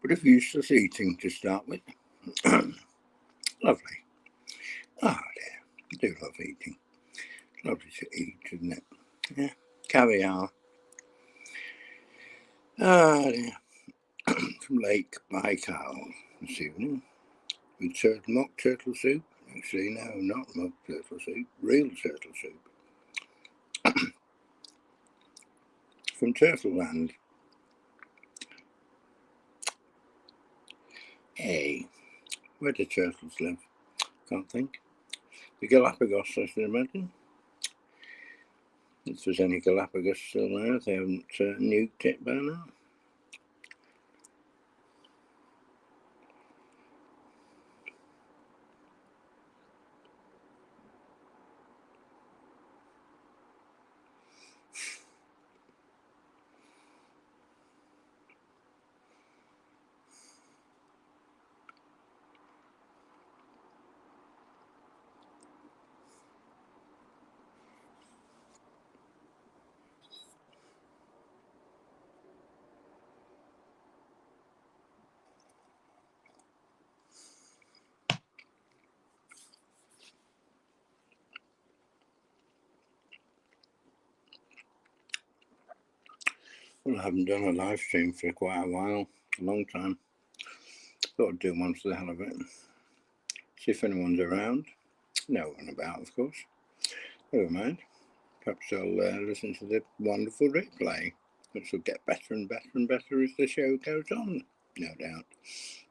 but of useless eating to start with. Lovely. Oh dear, I do love eating. It's lovely to eat, isn't it? Yeah, caviar. Ah dear, from Lake Baikal this evening with mock turtle soup. Actually, no, not mock turtle soup, real turtle soup from Turtle Land. Hey, where do turtles live? Can't think. The Galapagos, I should imagine. If there's any Galapagos still there, they haven't nuked it by now. Well, I haven't done a live stream for quite a while, a long time. Thought I'd do one for the hell of it. See if anyone's around. No one about, of course. Never mind. Perhaps I'll listen to the wonderful replay, which will get better and better and better as the show goes on, no doubt.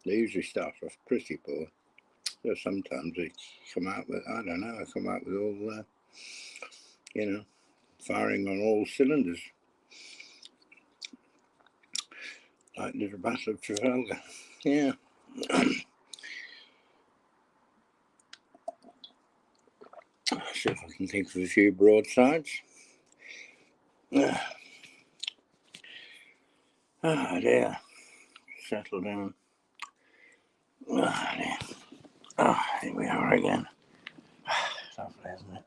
They usually start off pretty poor. So sometimes they come out with, I don't know, all, firing on all cylinders. Like the Battle of Trafalgar. Yeah. See if I can think of a few broadsides. Ah dear. Settle down. Ah dear. Ah, here we are again. Lovely, isn't it?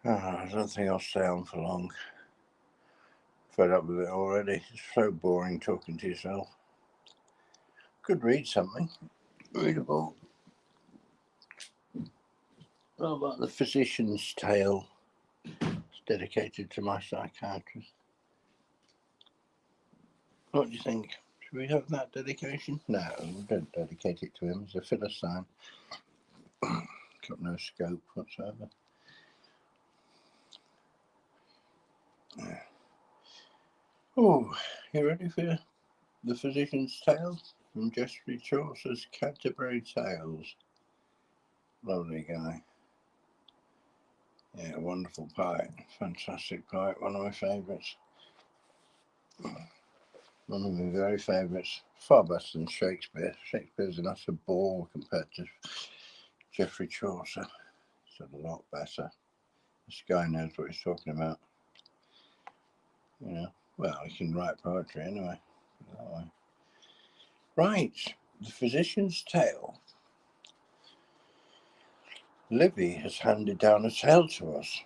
I don't think I'll stay on for long. Fed up with it already. It's so boring talking to yourself. Could read something. Read a book. What about The Physician's Tale? It's dedicated to my psychiatrist. What do you think? Should we have that dedication? No, we don't dedicate it to him. He's a Philistine. Got no scope whatsoever. Oh, you ready for The Physician's Tale from Geoffrey Chaucer's Canterbury Tales? Lovely guy. Yeah, wonderful poet. Fantastic poet. One of my favourites. One of my very favourites. Far better than Shakespeare. Shakespeare's an utter bore compared to Geoffrey Chaucer. It's a lot better. This guy knows what he's talking about. You know, well, he can write poetry anyway. Right, The Physician's Tale. Livy has handed down a tale to us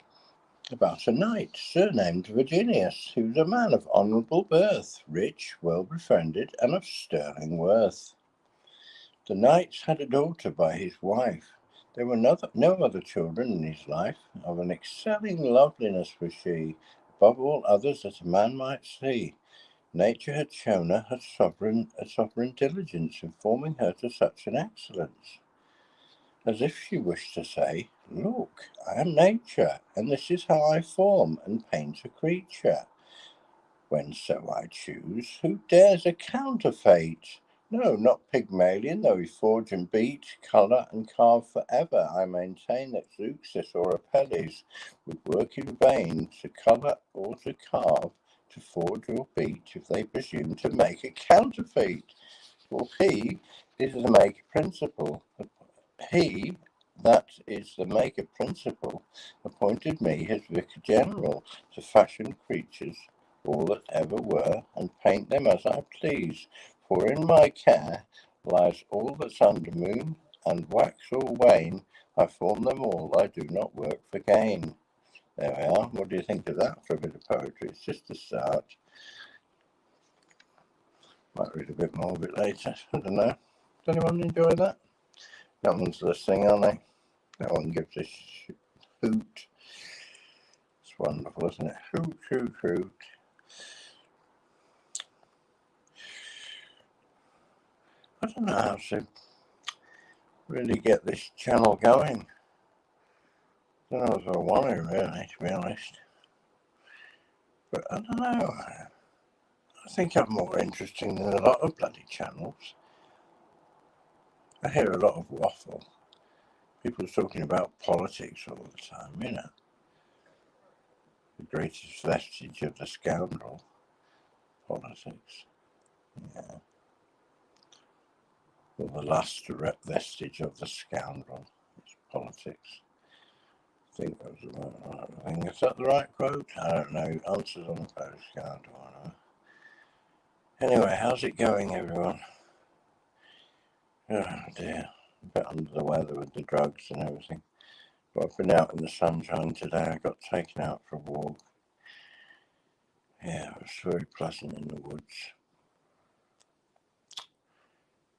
about a knight surnamed Virginius, who was a man of honourable birth, rich, well befriended, and of sterling worth. The knight had a daughter by his wife. There were no other children in his life. Of an excelling loveliness was she, above all others that a man might see. Nature had shown her a sovereign diligence in forming her to such an excellence, as if she wished to say, "Look, I am nature, and this is how I form and paint a creature. When so I choose, who dares a counterfeit? No, not Pygmalion, though he forge and beat, colour and carve for ever. I maintain that Zeuxis or Apelles would work in vain to colour or to carve, to forge or beat, if they presume to make a counterfeit. For he is the make principle. He, That is the Maker Principal appointed me as Vicar General to fashion creatures, all that ever were, and paint them as I please. For in my care lies all that's under moon, and wax or wane, I form them all, I do not work for gain. There we are. What do you think of that for a bit of poetry? It's just a start. Might read a bit more of it later. I don't know. Does anyone enjoy that? That one's listening, aren't they? That one gives a hoot. It's wonderful, isn't it? Hoot, hoot, hoot. I don't know how to really get this channel going. I don't know if I want to, really, to be honest. But I don't know. I think I'm more interesting than a lot of bloody channels. I hear a lot of waffle. People talking about politics all the time, you know. The greatest vestige of the scoundrel. Politics. Yeah. Well, the last vestige of the scoundrel is politics. I think that was the right thing. Is that the right quote? I don't know. Answers on the postcard. Anyway, how's it going, everyone? Oh dear. A bit under the weather with the drugs and everything. But I've been out in the sunshine today. I got taken out for a walk. Yeah, it was very pleasant in the woods.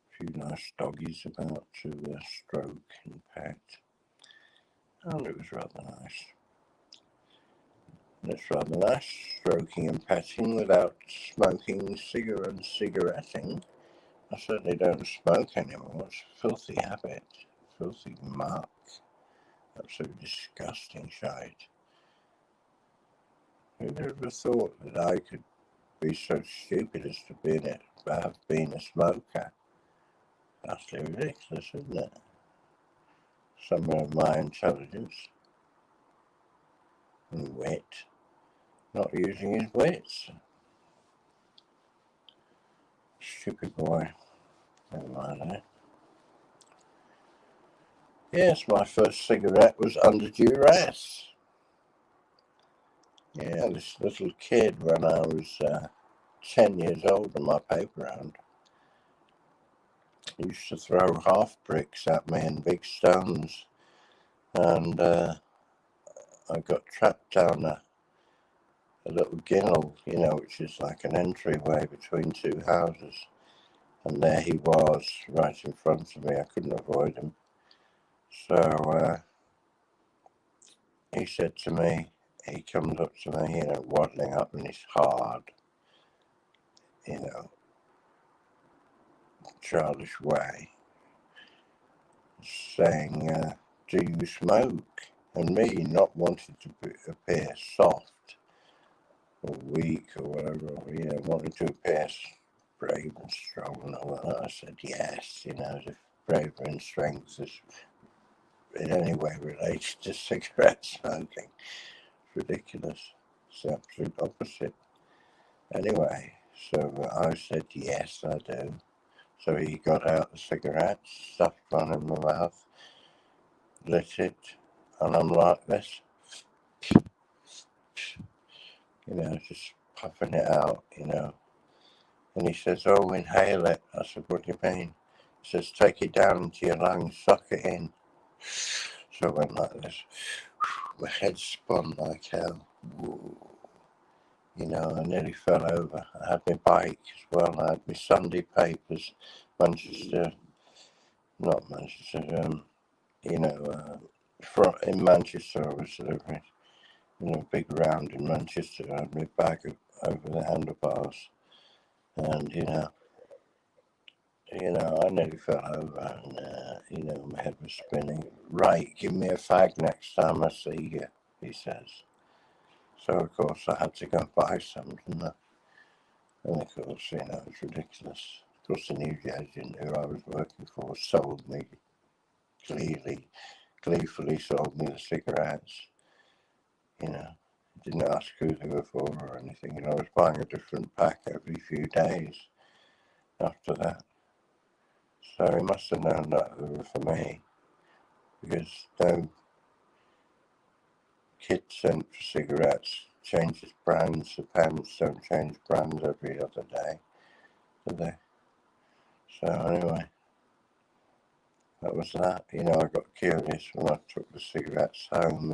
A few nice doggies about to stroke and pet. And it was rather nice. And it's rather nice stroking and petting without smoking cigaretting. I certainly don't smoke anymore. It's a filthy habit. Filthy muck. Absolutely disgusting shite. Who'd ever thought that I could be so stupid as to have been a smoker? That's ridiculous, isn't it? Some of my intelligence and wit, not using his wits. Stupid boy. Never mind that. Yes, my first cigarette was under duress. Yeah, this little kid when I was 10 years old in my paper round used to throw half bricks at me and big stones, and I got trapped down a little ginnel, you know, which is like an entryway between two houses, and there he was right in front of me. I couldn't avoid him. So he said to me, he comes up to me, you know, waddling up in his hard, you know, childish way, saying, do you smoke? And me not wanting to appear soft or weak or whatever, you know, wanting to appear brave and strong and all that, I said yes, you know, as if bravery and strength is in any way related to cigarette smoking. It's ridiculous. It's the absolute opposite. Anyway, so I said yes, I do. So he got out the cigarette, stuffed one in my mouth, lit it, and I'm like this, you know, just puffing it out, you know. And he says, oh, inhale it. I said, what do you mean? He says, take it down into your lungs, suck it in. So I went like this. My head spun like hell. You know, I nearly fell over. I had my bike as well. I had my Sunday papers, you know, in Manchester I was delivering, you know, big round in Manchester. I had my bag over the handlebars, and you know, I nearly fell over, and you know, my head was spinning. Right, give me a fag next time I see you, he says. So of course I had to go and buy some, didn't I? And of course, you know, it's ridiculous. Of course, the news agent who I was working for sold me, gleefully sold me the cigarettes. You know, didn't ask who they were for or anything. You know, I was buying a different pack every few days after that. So he must have known that they were for me, because no kit sent for cigarettes changes brands. The parents don't change brands every other day, do they? So anyway, that was that. You know, I got curious when I took the cigarettes home.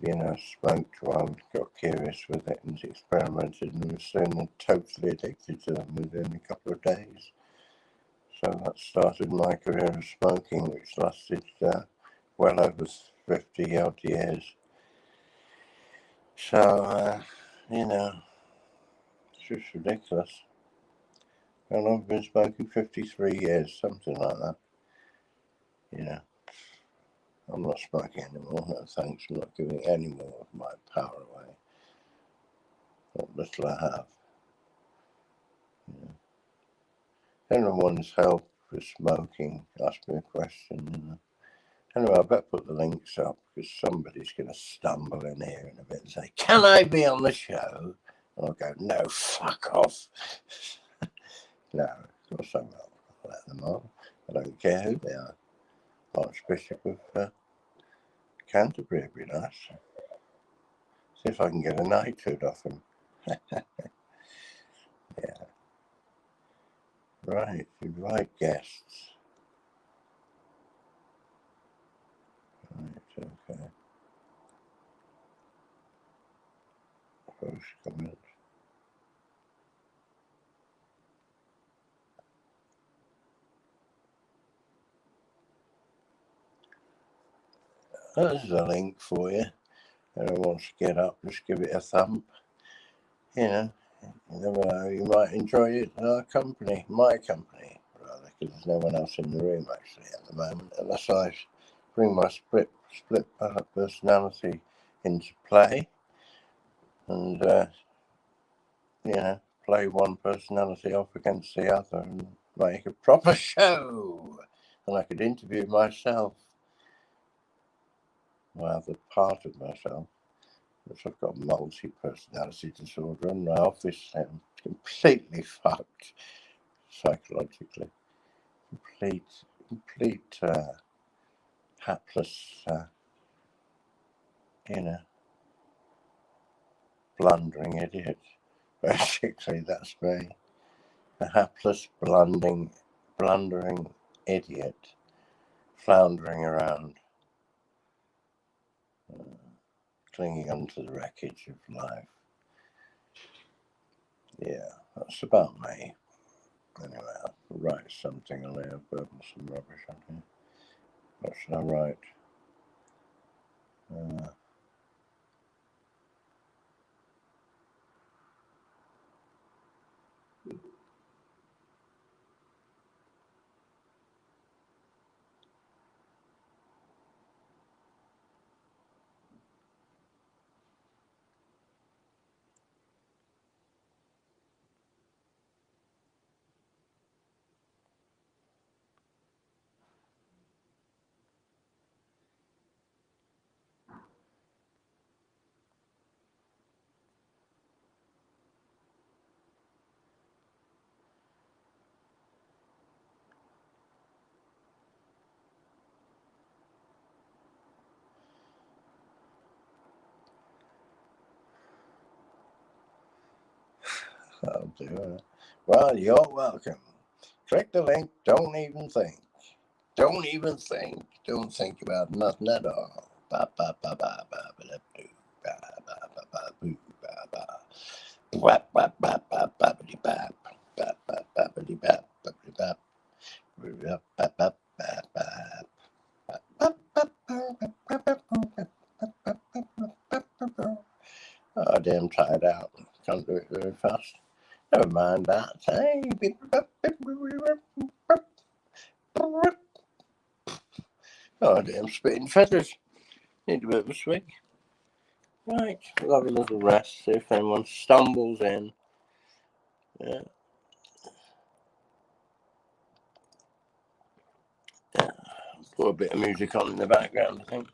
I smoked one, got curious with it and experimented, and was soon totally addicted to them within a couple of days. So that started my career of smoking, which lasted well over 50 odd years. So, it's just ridiculous. And I've been smoking 53 years, something like that. I'm not smoking anymore, no thanks. I'm not giving any more of my power away. What little I have. Anyone's help with smoking, ask me a question. Anyway, I better put the links up because somebody's going to stumble in here in a bit and say, "Can I be on the show?" And I'll go, "No, fuck off." No, of course I will. I'll let them on. I don't care who they are. Archbishop of Canterbury would be nice. See if I can get a knighthood off him. Yeah. Right, invite guests. Right, okay. Post comments. There's a link for you. Anyone wants to get up, just give it a thump. You never know, you might enjoy it in our company, my company, rather, because there's no one else in the room actually at the moment, unless I bring my split personality into play and, play one personality off against the other and make a proper show. And I could interview myself, my other part of myself, which I've got multi-personality disorder, and my office I'm completely fucked psychologically. Complete hapless, blundering idiot. Basically, that's me. A hapless, blundering idiot, floundering around, clinging onto the wreckage of life. Yeah, that's about me. Anyway, I'll write something on here, burble some rubbish on here. What should I write? I'll do it. Well, you're welcome. Click the link. Don't even think. Don't even think. Don't think about nothing at all. Ba ba ba ba ba ba da boo. Ba ba ba ba boo ba ba. Bap bap bap bap bappity bap. Bap bap bappity bap bappity bap. Bap bap bap bap bap. Oh, damn tired out. Can't do it very fast. Never mind that. Hey, oh, damn spitting feathers. Need a bit of a swig. Right, we'll have a little rest, see if anyone stumbles in. Yeah. Put a bit of music on in the background, I think.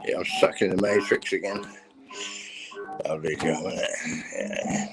Yeah, I'm stuck in the matrix again. I'll leave you a minute. Yeah.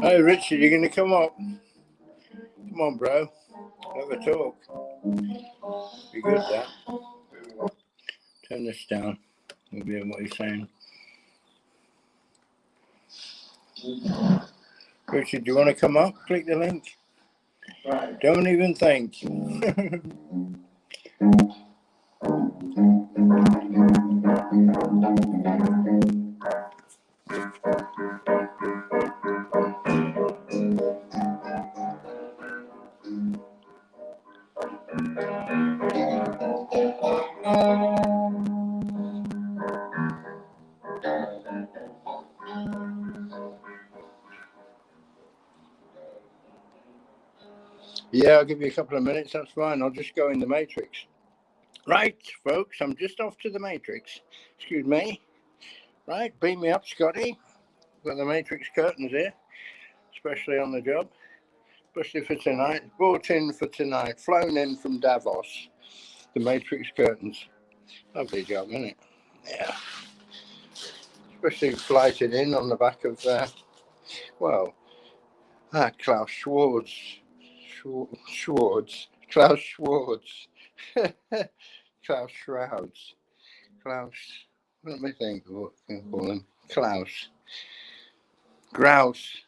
Hey Richard, you're going to come up? Come on, bro. Have a talk. Be good, that. Turn this down. We'll be able what he's saying. Richard, do you want to come up? Click the link. Don't even think. Yeah, I'll give you a couple of minutes. That's fine. I'll just go in the Matrix. Right, folks, I'm just off to the Matrix. Excuse me. Right, beam me up, Scotty. Got the Matrix curtains here, especially on the job. Especially for tonight. Brought in for tonight. Flown in from Davos. The Matrix curtains. Lovely job, isn't it? Yeah. Especially flighted in on the back of, Klaus Schwartz. Klaus Schwartz. Klaus Shrouds. Klaus. Let me think of what I can call him. Klaus. Grouse.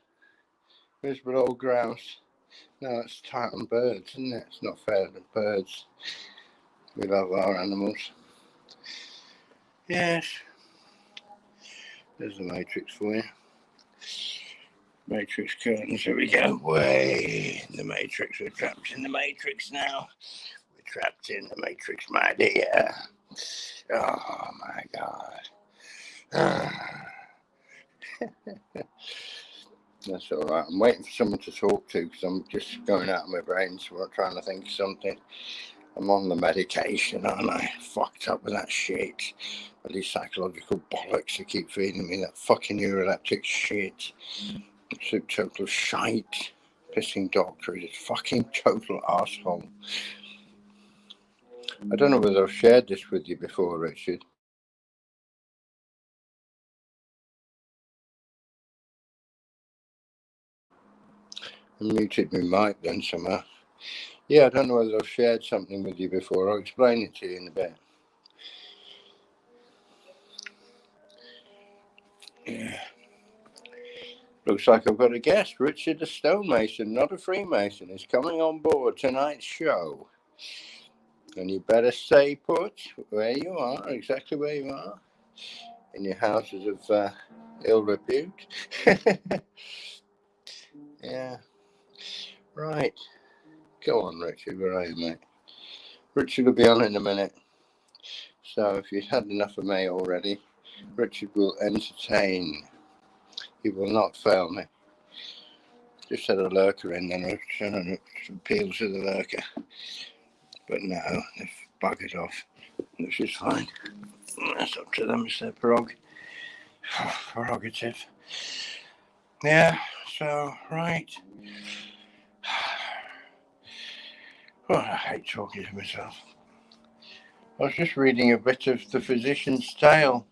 Miserable old grouse. No, it's Titan birds, isn't it? It's not fair to birds. We love our animals. Yes. There's the Matrix for you. Matrix curtains. Here we go. Way in the Matrix. We're trapped in the Matrix now. We're trapped in the Matrix, my dear. Oh, my God. That's all right. I'm waiting for someone to talk to because I'm just going out of my brain, so I'm trying to think of something. I'm on the medication, aren't I? Fucked up with that shit. With these psychological bollocks they keep feeding me, that fucking neuroleptic shit. It's a total shite. Pissing doctor is a fucking total asshole. I don't know whether I've shared this with you before, Richard. I muted my mic then somehow. Yeah, I don't know whether I've shared something with you before. I'll explain it to you in a bit. Yeah. Looks like I've got a guest. Richard, a stonemason, not a Freemason, is coming on board tonight's show. And you better stay put where you are, exactly where you are, in your houses of ill repute. Yeah. Right. Go on, Richard. Where are you, mate? Richard will be on in a minute. So if you've had enough of me already, Richard will entertain. He will not fail me. Just had a lurker in then, Richard appeals to the lurker. But no, they've buggered off, which is fine. That's up to them, it's their prerogative. Yeah, so, right. Oh, I hate talking to myself. I was just reading a bit of The Physician's Tale.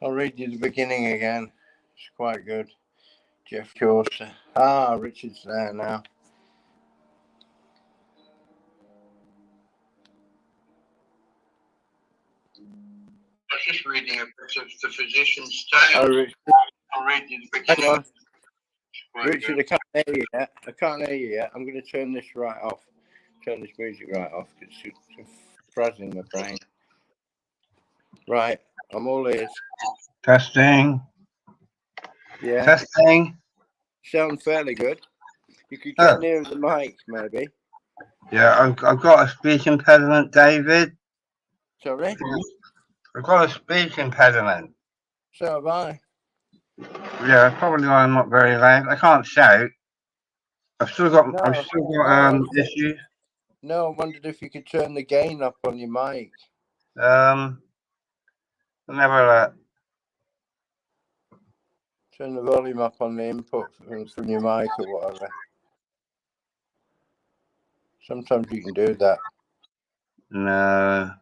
I'll read you the beginning again. It's quite good. Jeff Chaucer. Ah, Richard's there now. I was just reading a bit of The Physician's Tale. I'll read you the beginning. Hang on. Richard, I can't hear you yet. I can't hear you yet. I'm going to turn this right off. Turn this music right off. It's frazzling my brain. Right, I'm all ears. Testing. Yeah. Testing. Sound fairly good. You could get near the mic, maybe. Yeah, I've got a speech impediment, David. Sorry? I've got a speech impediment. So have I. Yeah, probably why I'm not very loud. I can't shout. I've still got issues. No, I wondered if you could turn the gain up on your mic. Never Turn the volume up on the input from your mic or whatever. Sometimes you can do that. No.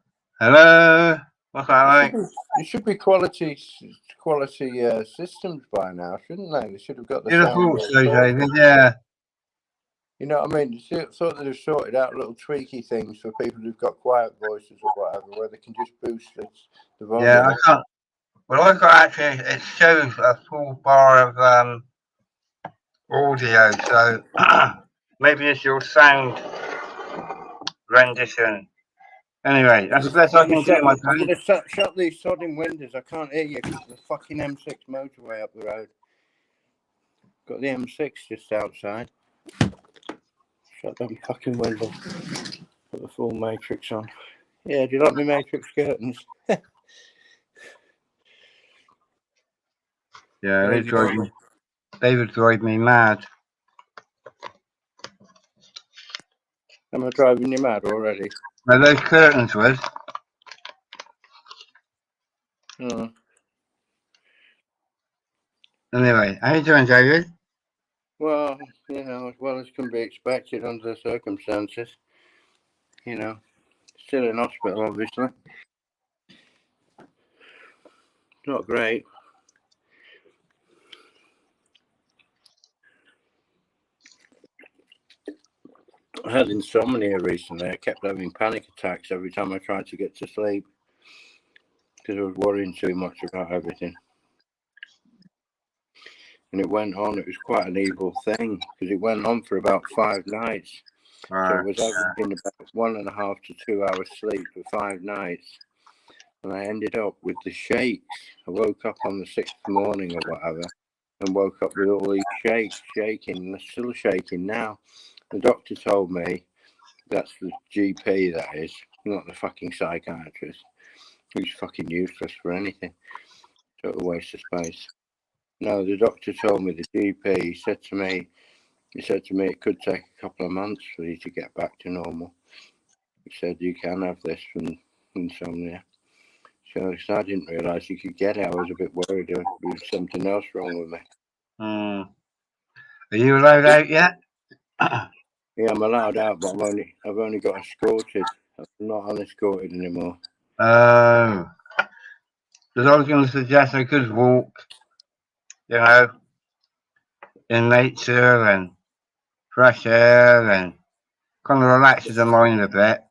Hello? What's that like? It should be quality systems by now, shouldn't they? They should have got the sound. David, yeah. You know what I mean? I thought they'd have sorted out little tweaky things for people who've got quiet voices or whatever, where they can just boost the volume. Yeah, I can't. Well, I've got actually, it shows a full bar of audio, so maybe it's your sound rendition. Anyway, that's the best I can do, my friend. I'm going to shut these sodding windows. I can't hear you because of the fucking M6 motorway up the road. Got the M6 just outside. Shut them fucking windows. Put the full matrix on. Yeah, do you like my matrix curtains? Yeah, they would drive me mad. Am I driving you mad already? No, those curtains would. Oh. Anyway, how you doing, David? Well, you know, as well as can be expected under the circumstances. You know, still in hospital, obviously. Not great. I had insomnia recently. I kept having panic attacks every time I tried to get to sleep because I was worrying too much about everything. And it went on. It was quite an evil thing because it went on for about 5 nights. So it was averaging about 1.5 to 2 hours sleep for 5 nights. And I ended up with the shakes. I woke up on the 6th morning or whatever and woke up with all these shakes, shaking. And I'm still shaking now. The doctor told me, that's the GP, that is, not the fucking psychiatrist, who's fucking useless for anything. Total waste of space. No, the doctor told me, the GP, he said to me it could take a couple of months for you to get back to normal. He said you can have this from insomnia. So I didn't realise you could get it. I was a bit worried there was something else wrong with me. Are you allowed out yet? Yeah, I'm allowed out, but I've only got escorted. I'm not unescorted anymore. Oh. Because I was going to suggest I could walk, you know, in nature and fresh air and kind of relaxes the mind a bit.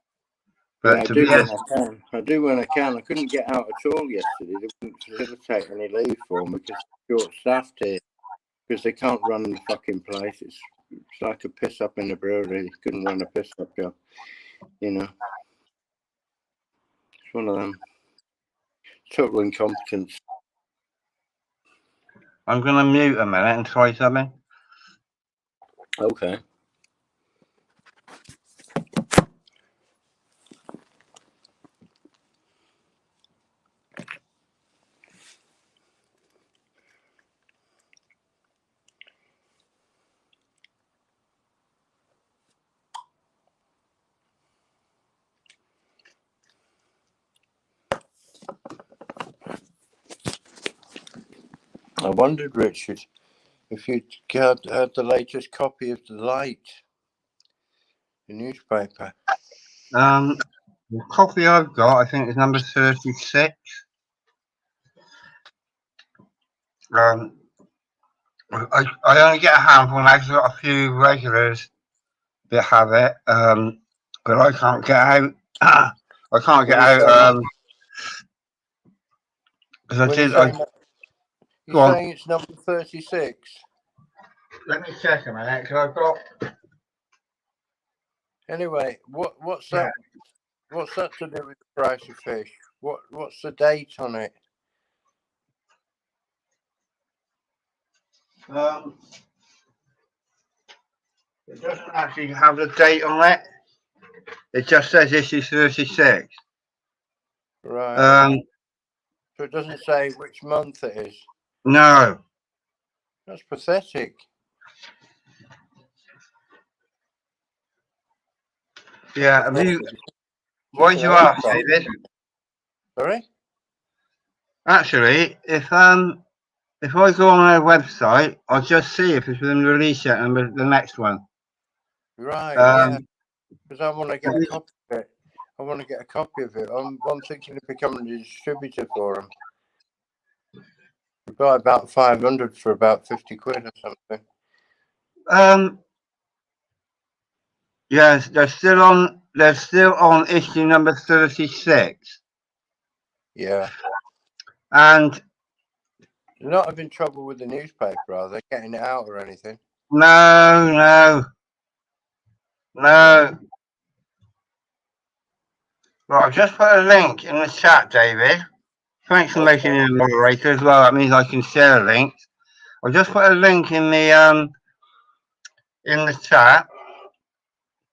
But yeah, to be honest, I do when I can. I couldn't get out at all yesterday. They wouldn't facilitate any leave for me because they're short-staffed here. Because they can't run the fucking place. It's like a piss up in a brewery. They couldn't run a piss up job. You know. It's one of them. Total incompetence. I'm going to mute a minute and try something. Okay. I wondered, Richard, if you'd had the latest copy of The Light, the newspaper. The copy I've got, I think, is number 36. I only get a handful now because I've got a few regulars that have it, but I can't get out. I can't get out because I did. You're saying it's number 36? Let me check a minute because I've got. Anyway, what's that? What's that to do with the price of fish? What's the date on it? It doesn't actually have the date on it. It just says issue 36. Right. So it doesn't say which month it is. No. That's pathetic. Yeah. Have you? Why do you ask, David? Sorry. Actually, if I go on their website, I'll just see if it's been released yet and the next one. Right. Yeah. Because I want to get a copy of it. I want to get a copy of it. I'm thinking of becoming a distributor for them. We buy about 500 for about 50 quid or something. Yes, they're still on issue number 36. Yeah. And they're not having trouble with the newspaper, are they? Getting it out or anything? No. Right, I've just put a link in the chat, David. Thanks for making me a moderator as well. That means I can share links. I've just put a link in the chat.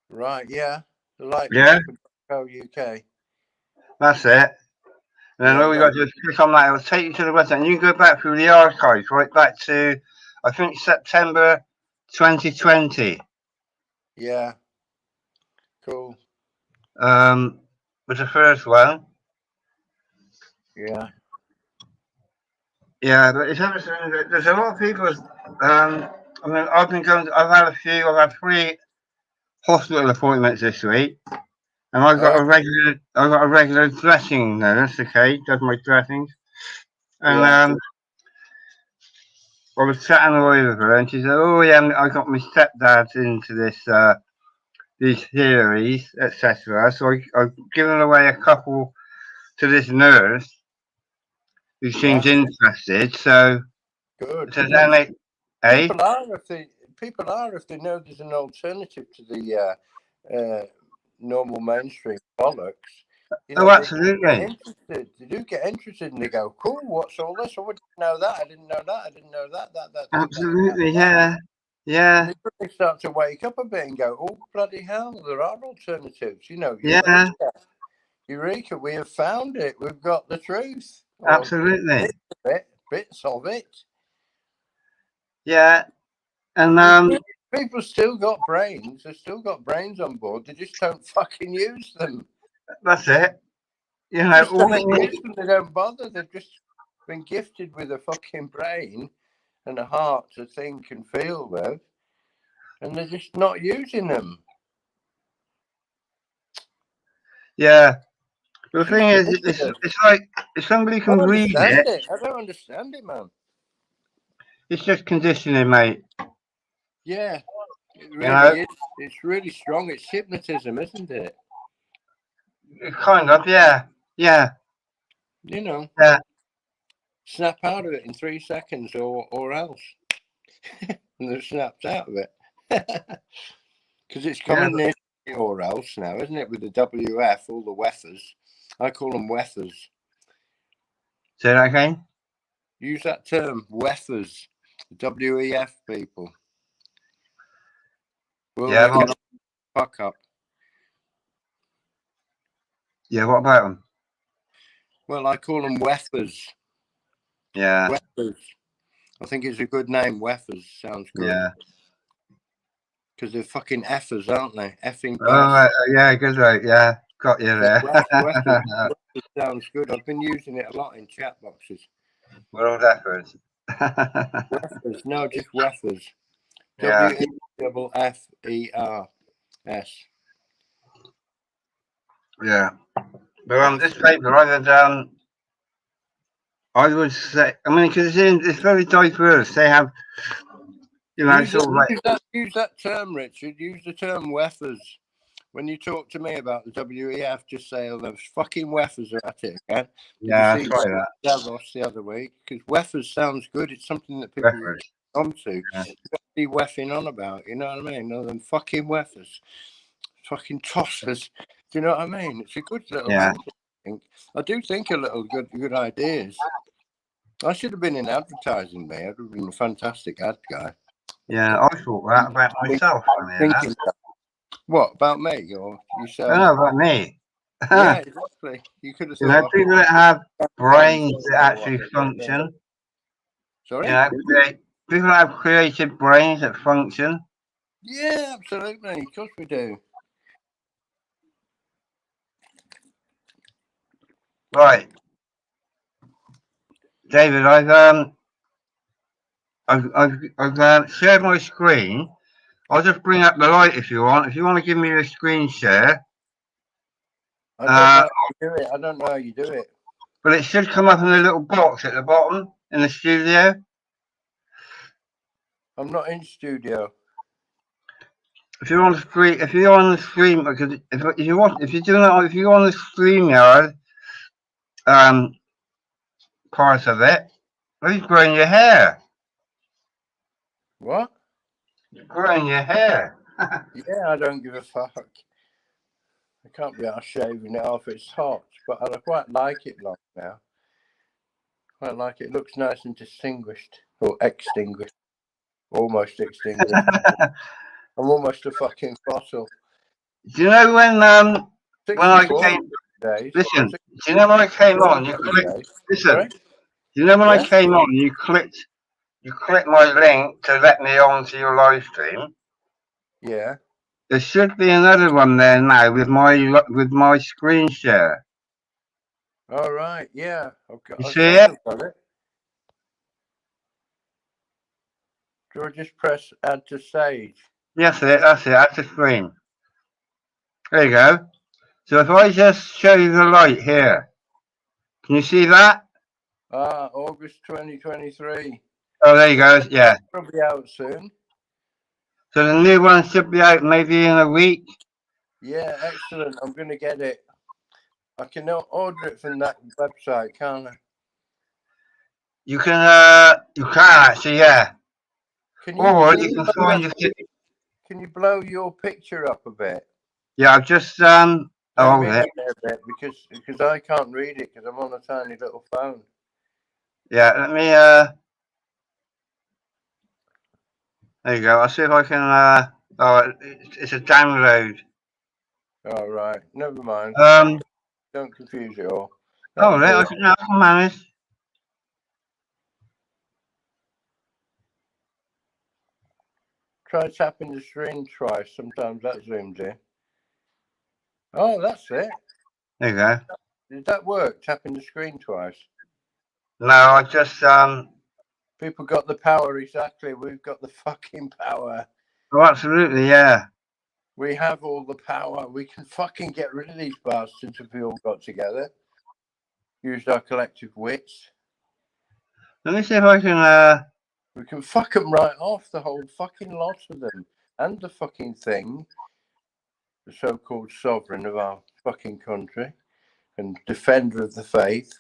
Right, yeah. The Light UK. That's it. And then all we got to do is click on that. It'll take you to the website. And you can go back through the archives right back to, I think, September 2020. Yeah. Cool. Was the first one. Yeah. Yeah, but it's interesting. There's a lot of people. I mean, I've had a few. I've had 3 hospital appointments this week, and I've got a regular dressing nurse. Okay, does my dressings, and I was chatting away with her, and she said, "Oh yeah, I got my stepdad into these theories, etc." So I've given away a couple to this nurse who seems interested. So good. People are if they know there's an alternative to the normal mainstream bollocks. You know, absolutely. They do get interested and they go, "Cool, what's all this? I didn't know that. I didn't know that. I didn't know that. Absolutely, yeah. Yeah. They start to wake up a bit and go, "Oh bloody hell, there are alternatives." You know, Eureka, we have found it. We've got the truth. Absolutely. Bits of it. Yeah. And people still got brains. They've still got brains on board. They just don't fucking use them. That's it. You know, they don't bother. They've just been gifted with a fucking brain and a heart to think and feel with, and they're just not using them. Yeah. The thing is, it's like if somebody can read it. I don't understand it, man. It's just conditioning, mate. Yeah. It really is. It's really strong. It's hypnotism, isn't it? Kind of, yeah. Yeah. You know, Yeah. snap out of it in 3 seconds or else. And they're snapped out of it. Because it's coming near or else now, isn't it? With the WF, all the weffers. I call them weffers. Say that again? Use that term, weffers. WEF people. Well, yeah, what, fuck up. Yeah, what about them? Well, I call them weffers. Yeah. Weffers. I think it's a good name. Weffers sounds good. Yeah. Because they're fucking effers, aren't they? Effing Oh, yeah, good, right. Yeah, got you there. Weffers sounds good. I've been using it a lot in chat boxes. World efforts. Weffers. No, just weffers. Yeah. WEFFERS. Yeah. But on this paper, I would say, I mean, because it's very diverse. They have, you know, use that term, Richard. Use the term weffers. When you talk to me about the WEF, just say, oh, those fucking weffers are at it again. Yeah, Did you see Davos the other week? Because weffers sounds good. It's something that people get onto. Yeah. Be weffing on about, you know what I mean? No, them fucking weffers. Fucking tossers. Do you know what I mean? It's a good little thing. I do think a little good ideas. I should have been in advertising, mate. I'd have been a fantastic ad guy. Yeah, I thought that about myself. What, about me or yourself? No, about me. Yeah, exactly. You could have thought. You know, people that have brains that actually function. Sorry? You know, people that have creative brains that function. Yeah, absolutely. Of course we do. Right. David, I've shared my screen. I'll just bring up the light if you want. If you want to give me a screen share. I don't know how you do it. I don't know how you do it. But it should come up in a little box at the bottom in the studio. I'm not in studio. If you're on the stream, because if you're on the StreamYard part of it, who's growing your hair? What? You're growing your hair. Yeah, I don't give a fuck. I can't be out shaving it off. It's hot, but I quite like it long now. Quite like it. It looks nice and distinguished or extinguished, almost extinguished. I'm almost a fucking fossil. Do you know when I came? Listen, do you know when I came on? You clicked. Listen, do you know when I came on? You clicked my link to let me on to your live stream. Yeah. There should be another one there now with my screen share. All right. Yeah. Okay. You see it? Do I just press add to stage? Yes, that's it. Add to screen. There you go. So if I just show you the light here, can you see that? August 2023. Oh, there you go. Yeah. Probably out soon. So the new one should be out maybe in a week. Yeah, excellent. I'm going to get it. I can now order it from that website, can't I? You can actually, yeah. Can you blow your picture up a bit? Yeah, I've just hold it a bit because I can't read it because I'm on a tiny little phone. Yeah, let me there you go. I'll see if I can it's a download. All right, never mind. Don't confuse it all. Oh, right, I can manage. Try tapping the screen twice. Sometimes that zooms in. Oh, that's it. There you go. Did that work? Tapping the screen twice? No, I just People got the power, exactly. We've got the fucking power. Oh, absolutely, yeah. We have all the power. We can fucking get rid of these bastards if we all got together. Used our collective wits. Let me see if I can We can fuck them right off, the whole fucking lot of them. and the fucking thing, the so-called sovereign of our fucking country and defender of the faith.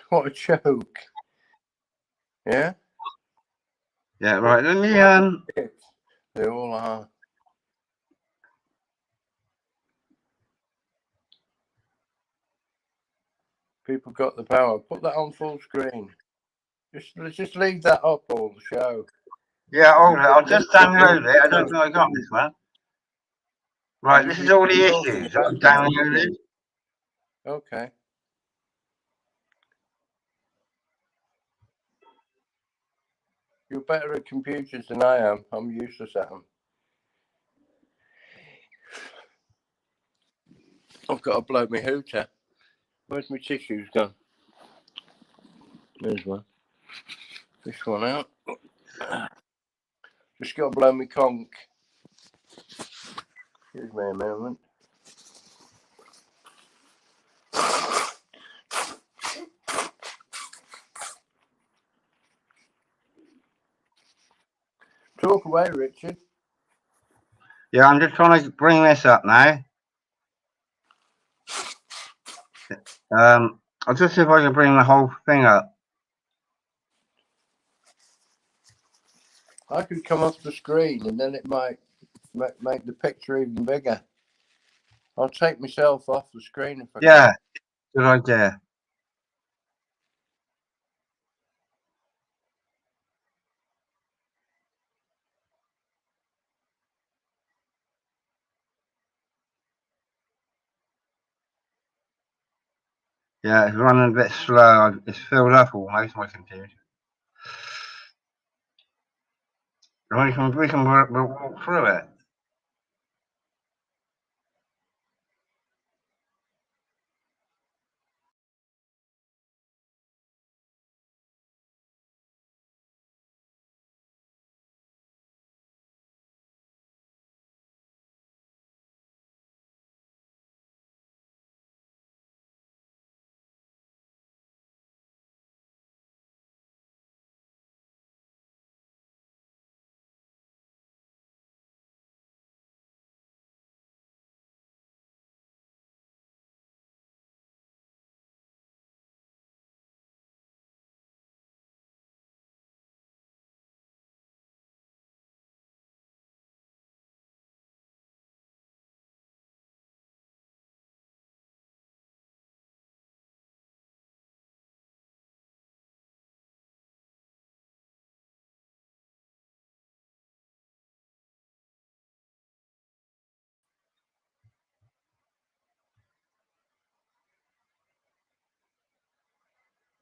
What a joke. Yeah? Yeah, right. Let me They all are. People got the power. Put that on full screen. Just leave that up all the show. Yeah, I'll just download it. I don't think I got this one. Right, this is all the issues. I've downloaded. Okay. You're better at computers than I am. I'm useless at them. I've got to blow my hooter. Where's my tissues gone? There's one. This one out. Just got to blow my conch. Excuse me a moment. Talk away, Richard. Yeah, I'm just trying to bring this up now. I'll just see if I can bring the whole thing up. I could come off the screen and then it might make the picture even bigger. I'll take myself off the screen if I can. Good idea. Yeah, it's running a bit slow. It's filled up almost, my computer. We can walk through it.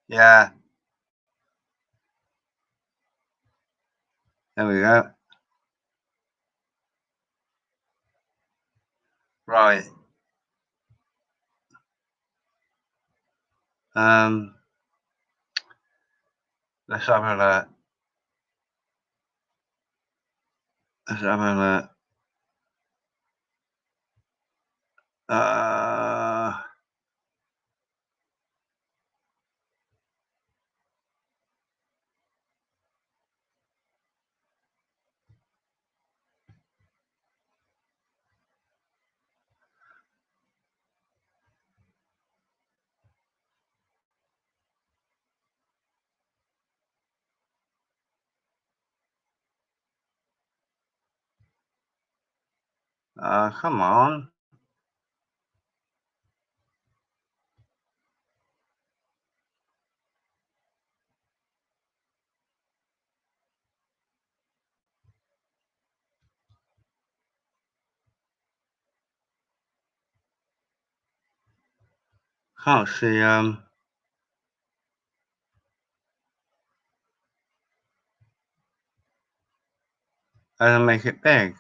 Yeah. There we go. Right. Let's have a look. Let's have a look. Come on. Can't see, how to make it big.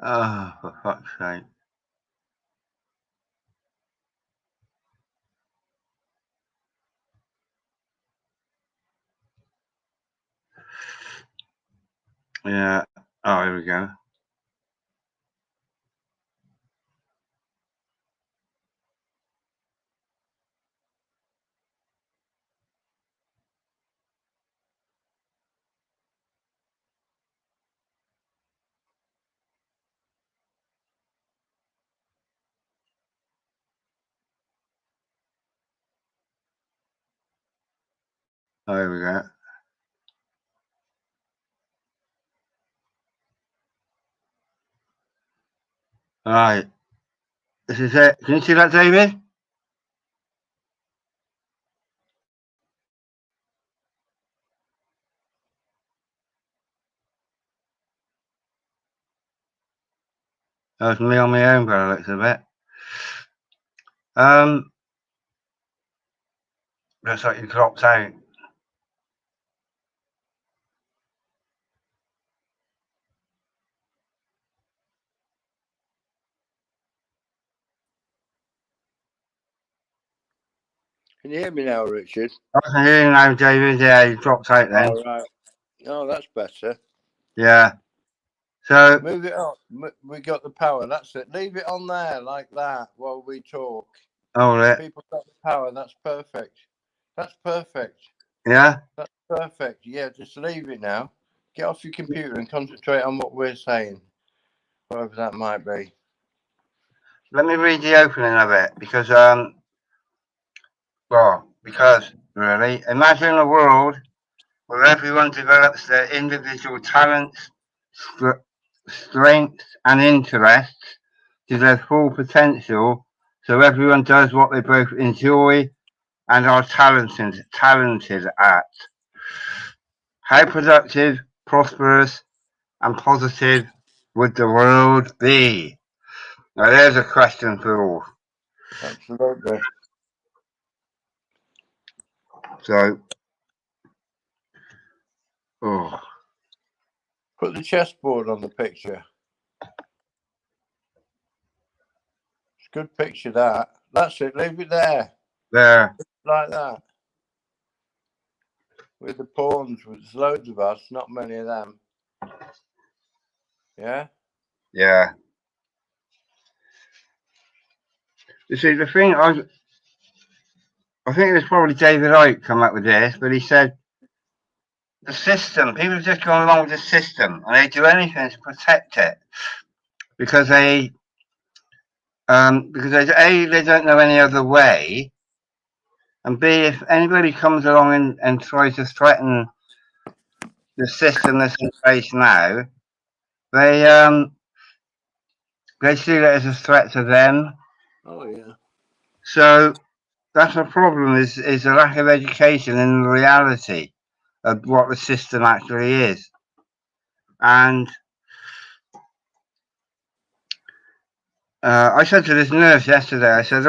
Oh, for fuck's sake. Yeah. Oh, here we go. Oh, here we go. Right. This is it. Can you see that, David? That was me on my own, by the looks of it. Looks like you dropped out. Can you hear me now, Richard? I can hear you now, David. Yeah, you dropped out then. All right. Oh, that's better. Yeah. So move it up. We got the power. That's it. Leave it on there like that while we talk. hold it. People got the power. That's perfect. That's perfect. Yeah. That's perfect. Yeah, just leave it now. Get off your computer and concentrate on what we're saying, whatever that might be. Let me read the opening of it because really, imagine a world where everyone develops their individual talents, strengths, and interests to their full potential, so everyone does what they both enjoy and are talented at. How productive, prosperous, and positive would the world be? Now, there's a question for all. Absolutely. So, Put the chessboard on the picture. It's a good picture, that. That's it. Leave it there. There. Like that. With the pawns, there's loads of us, not many of them. Yeah? Yeah. You see, the thing, I think it was probably David Icke come up with this, but he said, the system, people have just gone along with the system, and they do anything to protect it. Because A, they don't know any other way, and B, if anybody comes along and tries to threaten the system that's in place now, they see that as a threat to them. Oh, yeah. So that's a problem, is a lack of education in the reality of what the system actually is. And I said to this nurse yesterday, I said,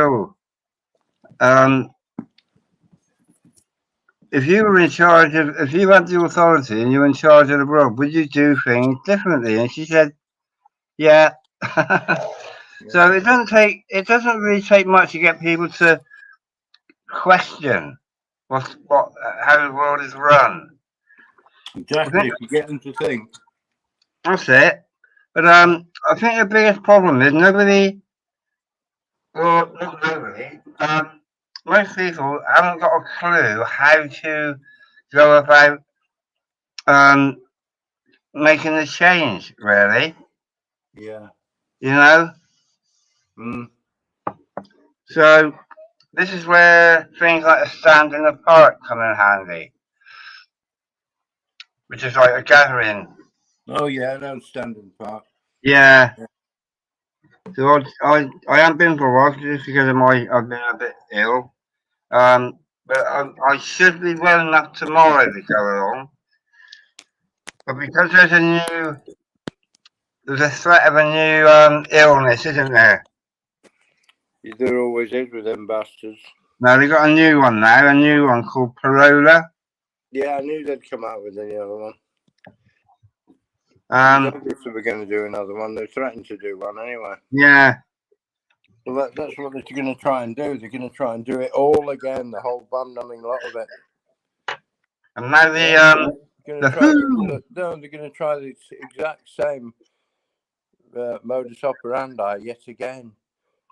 if you were in charge of, if you had the authority and you were in charge of the world, would you do things differently? And she said, yeah. So it doesn't really take much to get people to question how the world is run. Exactly. If you get them to think. That's it. But I think the biggest problem is not nobody. Most people haven't got a clue how to go about making the change, really. Yeah. You know? So this is where things like a stand in the park come in handy, which is like a gathering. Oh, yeah, I don't stand in the park. Yeah. So I haven't been for a while just because I've been a bit ill. But I should be well enough tomorrow to go along. But because there's a threat of a new illness, isn't there? There always is with them bastards. No, they got a new one now, a new one called Parola. Yeah, I knew they'd come out with the other one. Obviously, we're going to do another one. They're threatening to do one anyway. Yeah. Well, that's what they're going to try and do. They're going to try and do it all again, the whole bum-numbing lot of it. And now they're going to try the exact same modus operandi yet again,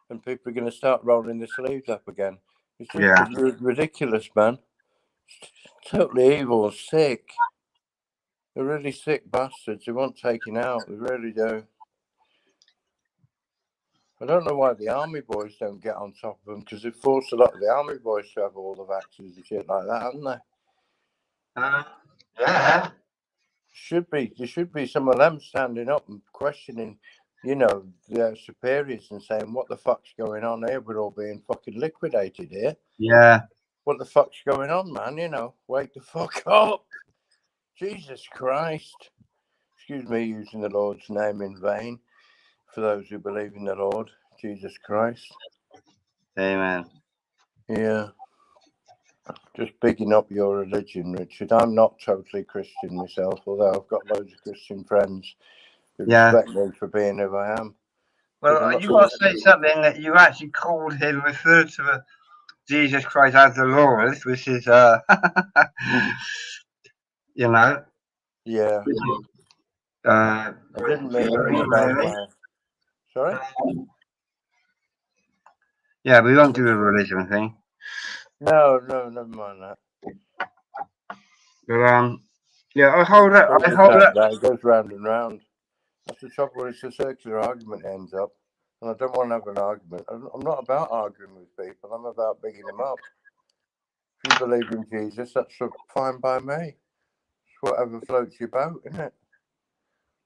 and people are going to start rolling their sleeves up again. It's just ridiculous, man. It's totally evil, sick. They're really sick bastards. They want taken out. They really do. I don't know why the army boys don't get on top of them, because they've forced a lot of the army boys to have all the vaccines and shit like that, haven't they? Yeah. There should be some of them standing up and questioning, you know, their superiors and saying, what the fuck's going on here? We're all being fucking liquidated here. Yeah. What the fuck's going on, man? You know, wake the fuck up. Jesus Christ. Excuse me using the Lord's name in vain. For those who believe in the Lord, Jesus Christ. Amen. Yeah. Just picking up your religion, Richard. I'm not totally Christian myself, although I've got loads of Christian friends who respect me for being who I am. Well, you want to say something that you actually called him, referred to Jesus Christ as the Lord, which is, you know. Yeah. I didn't mean it in a bad way. Sorry? Yeah, we won't do a religion thing. No, never mind that. But, yeah, I hold it. It goes round and round. That's the trouble. It's a circular argument ends up. And I don't want to have an argument. I'm not about arguing with people. I'm about bigging them up. If you believe in Jesus, that's fine by me. It's whatever floats your boat, isn't it?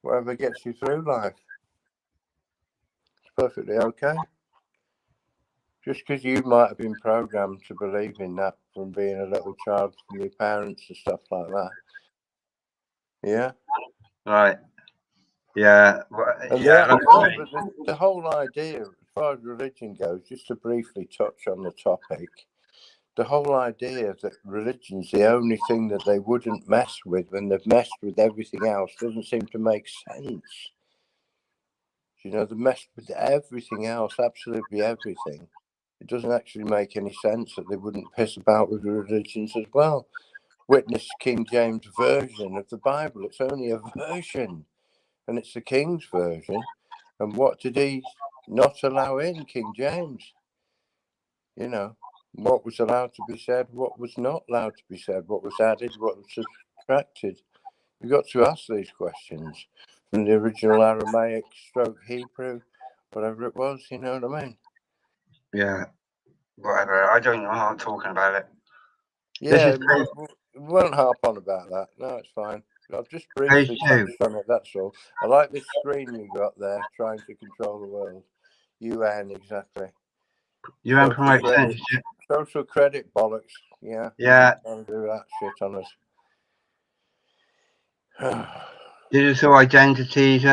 Whatever gets you through life. It's perfectly okay. Just because you might have been programmed to believe in that from being a little child from your parents and stuff like that. Yeah? Right. Yeah. The whole idea, as far as religion goes, just to briefly touch on the topic, the whole idea that religion's the only thing that they wouldn't mess with when they've messed with everything else doesn't seem to make sense. You know, they've messed with everything else, absolutely everything. It doesn't actually make any sense that they wouldn't piss about with religions as well. Witness King James' version of the Bible. It's only a version, and it's the King's version. And what did he not allow in, King James? You know, what was allowed to be said, what was not allowed to be said, what was added, what was subtracted. You've got to ask these questions from the original Aramaic / Hebrew, whatever it was, you know what I mean? Yeah, whatever. I don't know. I'm not talking about it. Yeah, we won't harp on about that. No, it's fine. I've just briefly touched on it, that's all. I like this screen you got there, trying to control the world. UN, exactly. UN promote censorship. Social credit bollocks, yeah. Yeah. Trying to do that shit on us. Digital identities.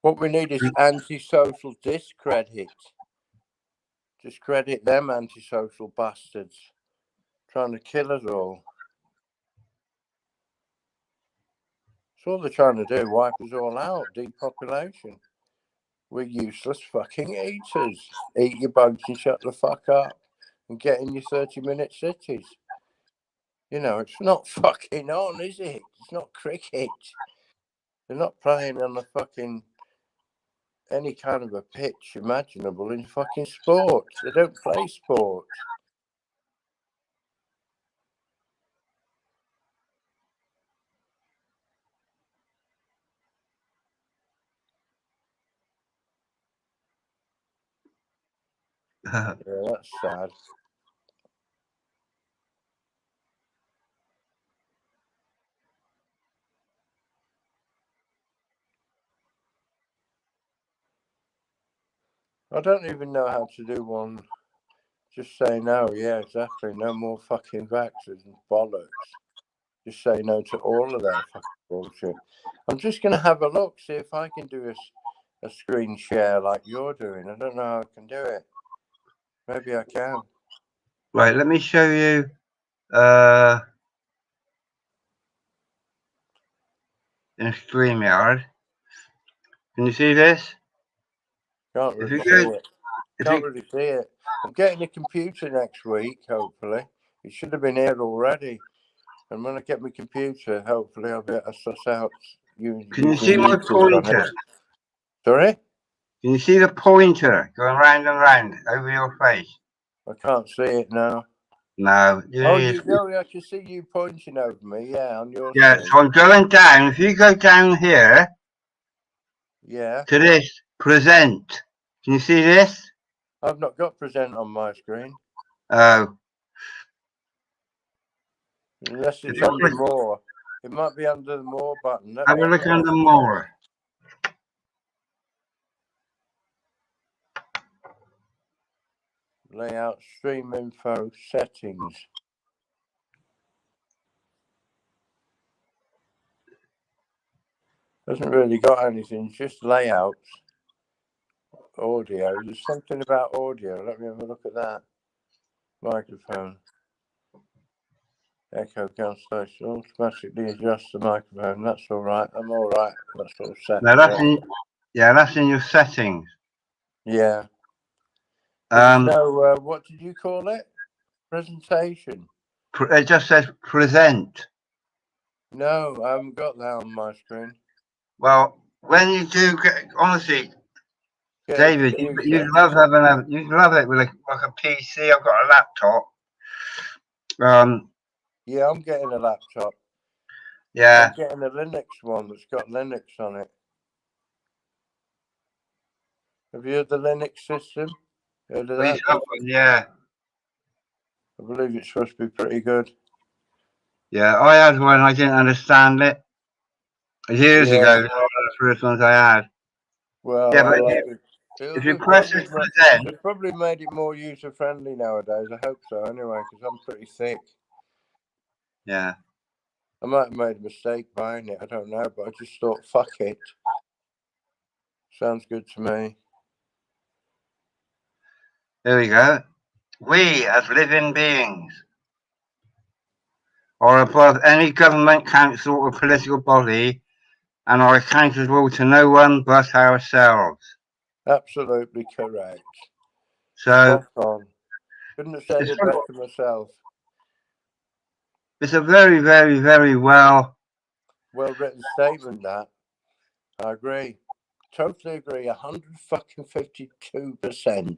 What we need is antisocial discredit. Discredit them antisocial bastards. Trying to kill us all. That's all they're trying to do, wipe us all out, depopulation. We're useless fucking eaters. Eat your bugs and shut the fuck up and get in your 30-minute cities. You know, it's not fucking on, is it? It's not cricket. They're not playing on the fucking any kind of a pitch imaginable in fucking sport. They don't play sport. Yeah, that's sad. I don't even know how to do one. Just say no. Yeah, exactly. No more fucking vaxxers and bollocks. Just say no to all of their fucking bullshit. I'm just going to have a look, see if I can do a screen share like you're doing. I don't know how I can do it. Maybe I can. Right, let me show you. In StreamYard. Can you see this? Can't really see it. Can't really see it. I'm getting a computer next week, hopefully. It should have been here already. And when I get my computer, hopefully I'll be able to suss out you. Can you see my pointer? Sorry? Can you see the pointer going round and round over your face? I can't see it now. No. I can see you pointing over me, yeah, on your screen. So I'm going down. If you go down here, to this, present. Can you see this? I've not got present on my screen. Oh. Unless it's under more. It might be under the more button. Have a look under more. Layout, stream info, settings. Hasn't really got anything, just layouts. Audio. There's something about audio. Let me have a look at that. Microphone. Echo cancellation. Automatically adjust the microphone. That's all right. I'm all right. That's all set. Now that's in your settings. Yeah. There's no, what did you call it? Presentation. It just says present. No, I haven't got that on my screen. Well, when you do get, honestly, David, you'd love having you'd love it with like a PC. I've got a laptop. Yeah, I'm getting a laptop. Yeah. I'm getting a Linux one that's got Linux on it. Have you heard the Linux system? Heard of that? Yeah. I believe it's supposed to be pretty good. Yeah, I had one. I didn't understand it years ago. One of the first ones I had. Well, yeah, but if you press it present, they've probably made it more user friendly nowadays. I hope so. Anyway, because I'm pretty thick. Yeah. I might have made a mistake buying it. I don't know, but I just thought, fuck it. Sounds good to me. There we go. We, as living beings, are above any government, council, or political body, and are accountable to no one but ourselves. Absolutely correct. So, spot on. Couldn't have said it better myself. It's a very, very, very well written statement. That I agree. Totally agree. 152%.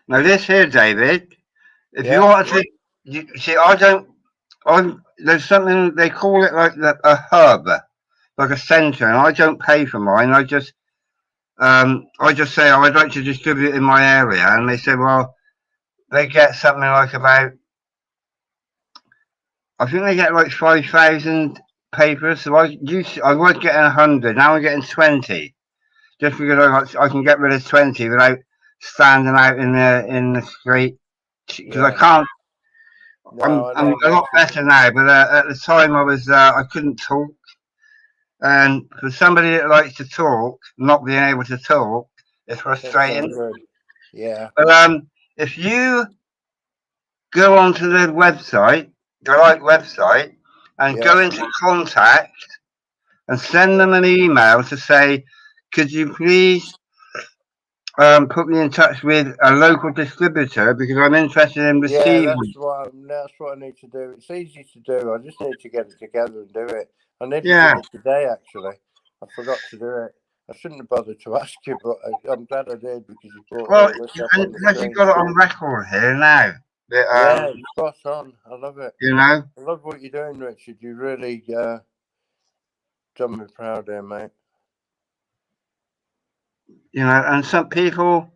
Now this here, David, if you want to, you see, there's something, they call it like a hub, like a centre, and I don't pay for mine. I just say, oh, I'd like to distribute it in my area, and they say, well, they get something like about, I think they get like 5,000 papers. So I was getting 100, now I'm getting 20, just because I can get rid of 20 without standing out in the street, because I can't. No, I'm a lot better now, but at the time I couldn't talk, and for somebody that likes to talk, not being able to talk, it's frustrating. Yeah. But if you go onto the website, the right website, and go into contact and send them an email to say, could you please put me in touch with a local distributor because I'm interested in receiving. Yeah, that's what I need to do. It's easy to do. I just need to get it together and do it. I need to do it today, actually. I forgot to do it. I shouldn't have bothered to ask you, but I'm glad I did because you brought all this up on the screen. You've got it on record here now. Yeah, spot on. I love it. You know? I love what you're doing, Richard. You really done me proud there, mate. You know, and some people,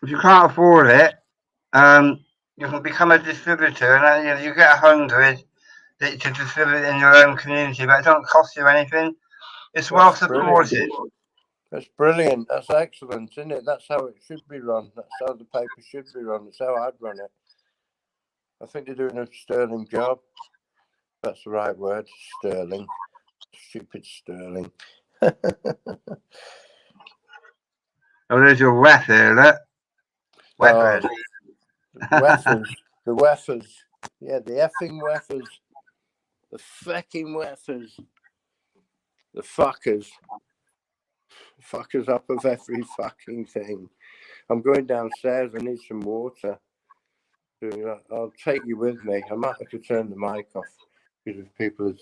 if you can't afford it, you can become a distributor, and then you get 100 to distribute in your own community, but it don't cost you anything. It's well supported. That's brilliant. That's excellent, isn't it? That's how it should be run. That's how the paper should be run. That's how I'd run it. I think they're doing a sterling job. That's the right word, sterling. Stupid sterling. Oh, there's your wef there, look. Weffers. The weffers. Yeah, the effing weffers. The fucking weffers. The fuckers. Fuckers up of every fucking thing. I'm going downstairs. I need some water. I'll take you with me. I might have to turn the mic off because if people are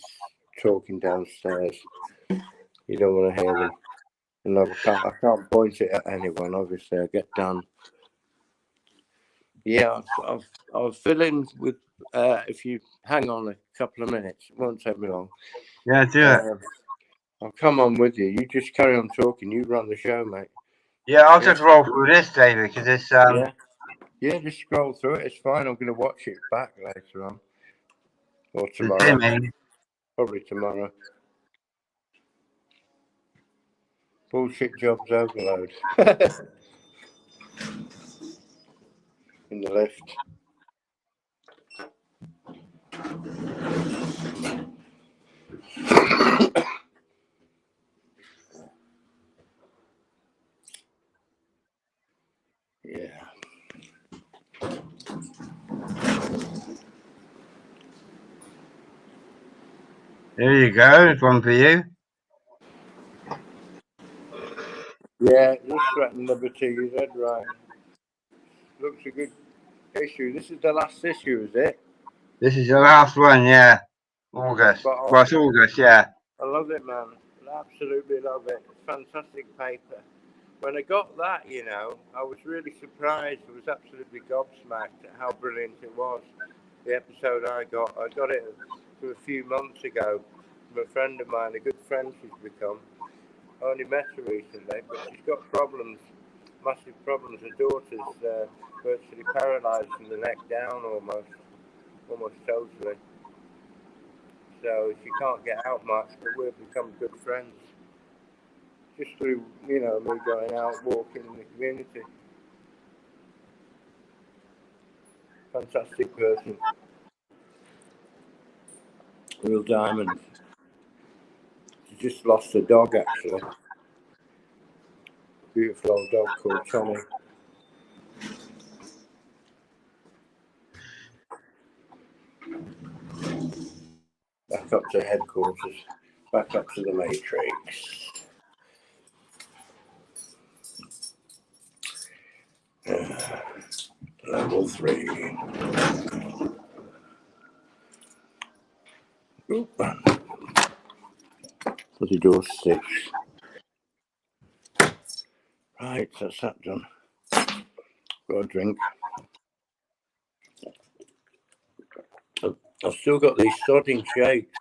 talking downstairs, you don't want to hear them. And I can't point it at anyone. Obviously, I get done. Yeah, I'll fill in with. If you hang on a couple of minutes, it won't take me long. Yeah, do it. I'll come on with you. You just carry on talking. You run the show, mate. Yeah, I'll just Yes. roll through this, David, because it's Yeah, just scroll through it. It's fine. I'm going to watch it back later on. Or it's tomorrow. Timmy. Probably tomorrow. Bullshit jobs overload. In the lift. Yeah. There you go. There's one for you. Yeah, it does threaten liberty. You said right. Looks a good issue. This is the last issue, is it? This is the last one, yeah. August. Well, it's August, yeah. I love it, man. I absolutely love it. It's fantastic paper. When I got that, you know, I was really surprised. I was absolutely gobsmacked at how brilliant it was. The episode I got it a few months ago from a friend of mine, a good friend she's become. I only met her recently, but she's got problems, massive problems. Her daughter's virtually paralysed from the neck down almost totally. So she can't get out much, but we've become good friends. Just through, you know, me going out, walking in the community. Fantastic person. Real diamond. She just lost a dog, actually. Beautiful old dog called Tommy. Back up to headquarters. Back up to the Matrix. Level 3. Oop. Bloody door 6. Right, that's that done. Got a drink. I've still got these sodding shakes.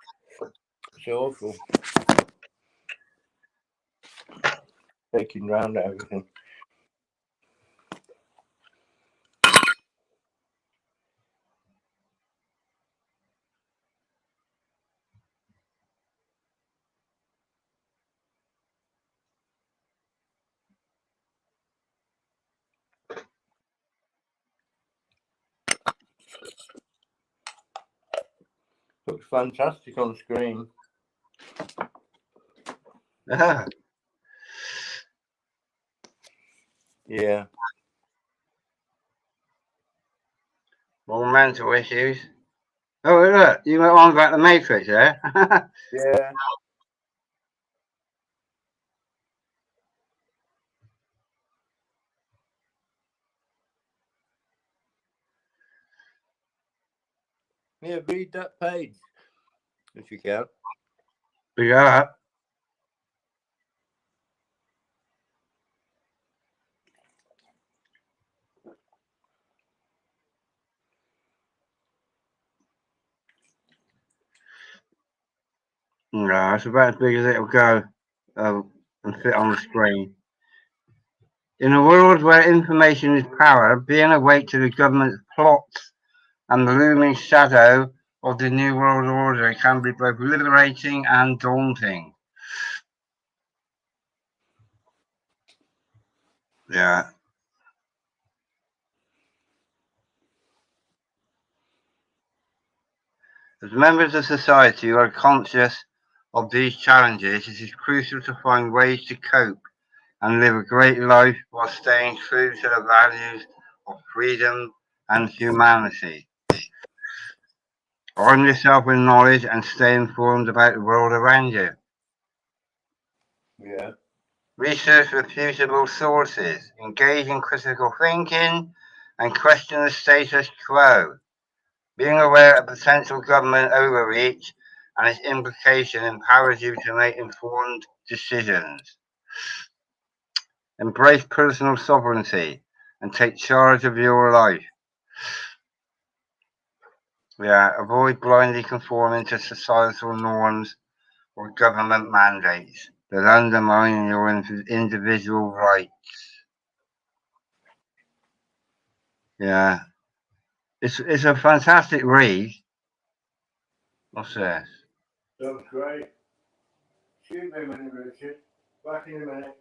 It's awful. Taking round everything. Looks fantastic on screen. Yeah. More mental issues. Oh, look, you went on about the Matrix, yeah? Yeah. Yeah, read that page if you can. Yeah. No, it's about as big as it'll go and fit on the screen. In a world where information is power, being awake to the government's plots and the looming shadow of the New World Order can be both liberating and daunting. Yeah. As members of society who are conscious of these challenges, it is crucial to find ways to cope and live a great life while staying true to the values of freedom and humanity. Arm yourself with knowledge and stay informed about the world around you. Yeah. Research reputable sources, engage in critical thinking, and question the status quo. Being aware of potential government overreach and its implication empowers you to make informed decisions. Embrace personal sovereignty and take charge of your life. Yeah, avoid blindly conforming to societal norms or government mandates that undermine your individual rights. Yeah. It's a fantastic read. What's this? That's great. Excuse me a minute, Richard. Back in a minute.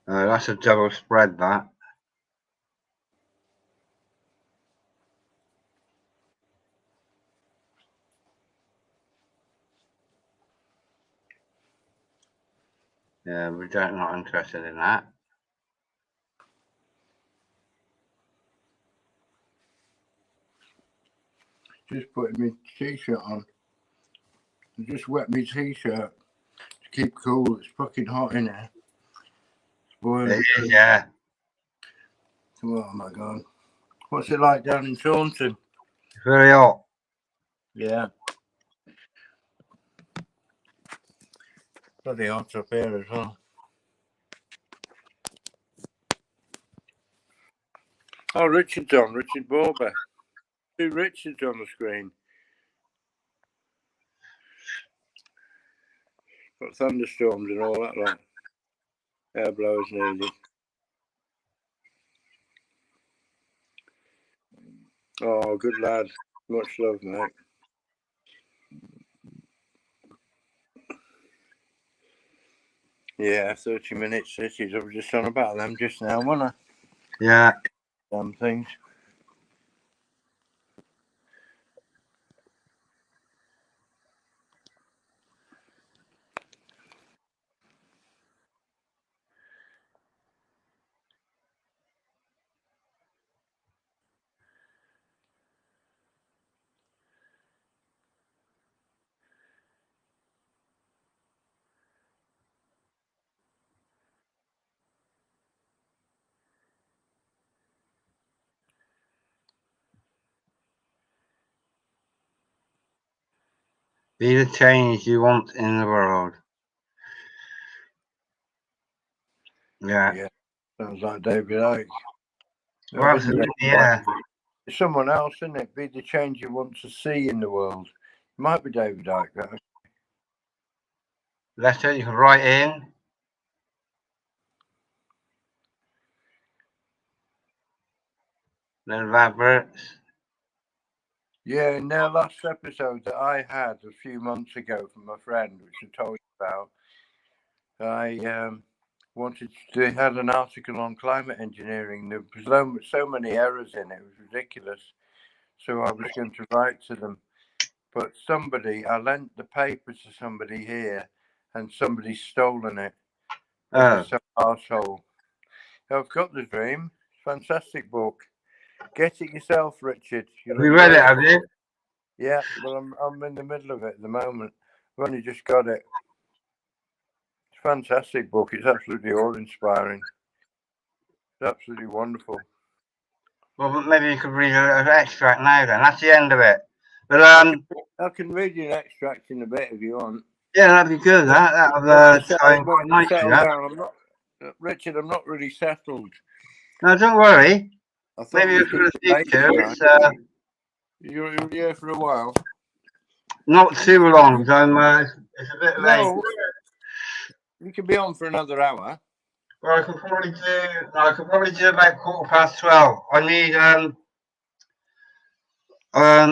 That's a double spread, that. Yeah, we're not interested in that. Just putting my t-shirt on. I just wet my t-shirt to keep cool. It's fucking hot in here. It is, yeah. Oh my god. What's it like down in Taunton? It's very hot. Yeah. Bloody hot up here as well. Oh, Richard's on. Richard Borber. 2 Richards on the screen. Got thunderstorms and all that lot. Air blowers needed. Oh, good lad. Much love, mate. Yeah, 30-minute cities. I was just on about them just now, wasn't I? Yeah. Damn things. Be the change you want in the world. Yeah. Yeah. Sounds like David Icke. Well, absolutely, yeah. It's someone else, isn't it? Be the change you want to see in the world. It might be David Icke, though. Letter you can write in. Little adverts. Yeah, in their last episode that I had a few months ago from a friend, which I told you about, I they had an article on climate engineering. There was so many errors in it, it was ridiculous. So I was going to write to them. But I lent the paper to somebody here, and somebody's stolen it. Oh. Some arsehole. I've got the dream. Fantastic book. Get it yourself, Richard. Have you read it, have you? Yeah, well, I'm in the middle of it at the moment. I've only just got it. It's a fantastic book. It's absolutely awe-inspiring. It's absolutely wonderful. Well, maybe you could read an extract now then. That's the end of it. But I can read you an extract in a bit if you want. Yeah, that'd be good. That'll sound quite nice. I'm not, Richard. I'm not really settled. No, don't worry. Maybe you could speak to. You're here for a while. Not too long. It's a bit late. You can be on for another hour. Well, I could probably do about 12:15. I need I'm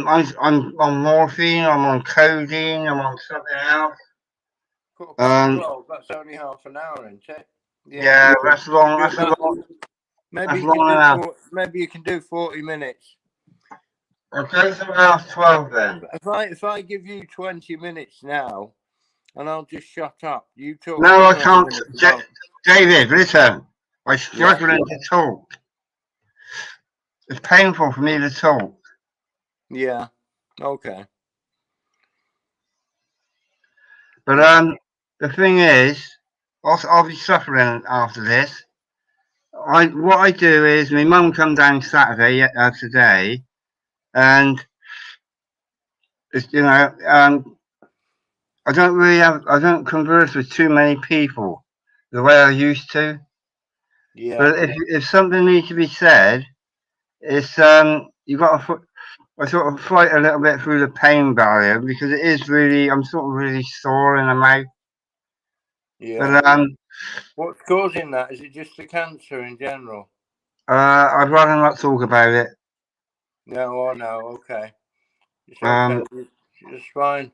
on morphine. I'm on codeine. I'm on something else. 12. That's only half an hour, isn't it? Yeah, that's long. That's long. Maybe you can do 40 minutes. Okay, so half 12 then. If I give you 20 minutes now, and I'll just shut up. You talk. No, I can't. David, listen. I'm struggling to talk. It's painful for me to talk. Yeah. Okay. But the thing is, I'll be suffering after this. What I do is, my mum come down Saturday today, and it's, I don't converse with too many people the way I used to. Yeah. But if something needs to be said, it's you got to. I sort of fight a little bit through the pain barrier because it is really. I'm sort of really sore in the mouth. Yeah. But what's causing that? Is it just the cancer in general? I'd rather not talk about it. No, oh no. Okay. It's okay. It's fine.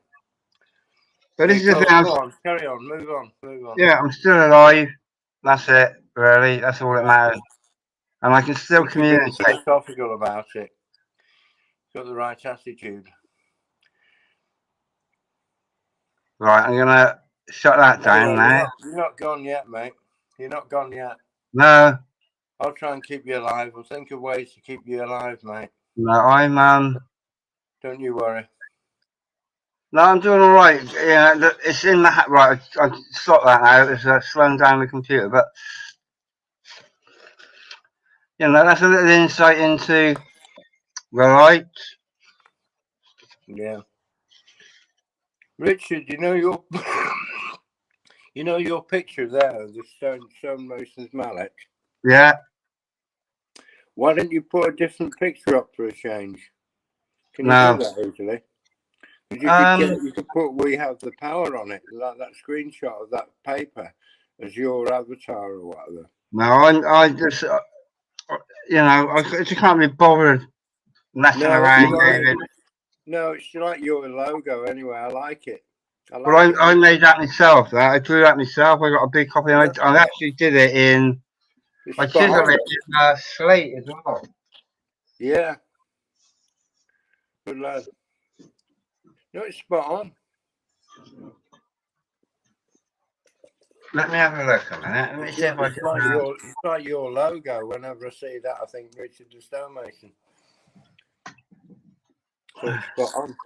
But this is the thing. Go on. Carry on. Move on. Yeah, I'm still alive. That's it. Really, that's all that matters. And I can still communicate. Philosophical about it. Got the right attitude. Right, I'm gonna shut that down now. You're not gone yet, mate. You're not gone yet. No. I'll try and keep you alive. I'll think of ways to keep you alive, mate. No, I'm Don't you worry. No, I'm doing all right. Yeah, it's in the right. I stopped that now. It's slowing down the computer, but that's a little insight into the light. Yeah. Richard, you know your picture there of the stonemason's mallet? Yeah. Why don't you put a different picture up for a change? Can you do that easily? You could put "We Have the Power" on it, like that screenshot of that paper as your avatar or whatever. No, I just, I just can't be bothered messing around, David. No, it's like your logo anyway. I like it. I made that myself. I drew that myself. I got a big copy. I actually did it in. I chiseled it in slate as well. Yeah. Good lad. No, it's spot on. Let me have a look a minute. Let me see if I can. It's like your logo. Whenever I see that, I think Richard the Stonemason. So it's spot on.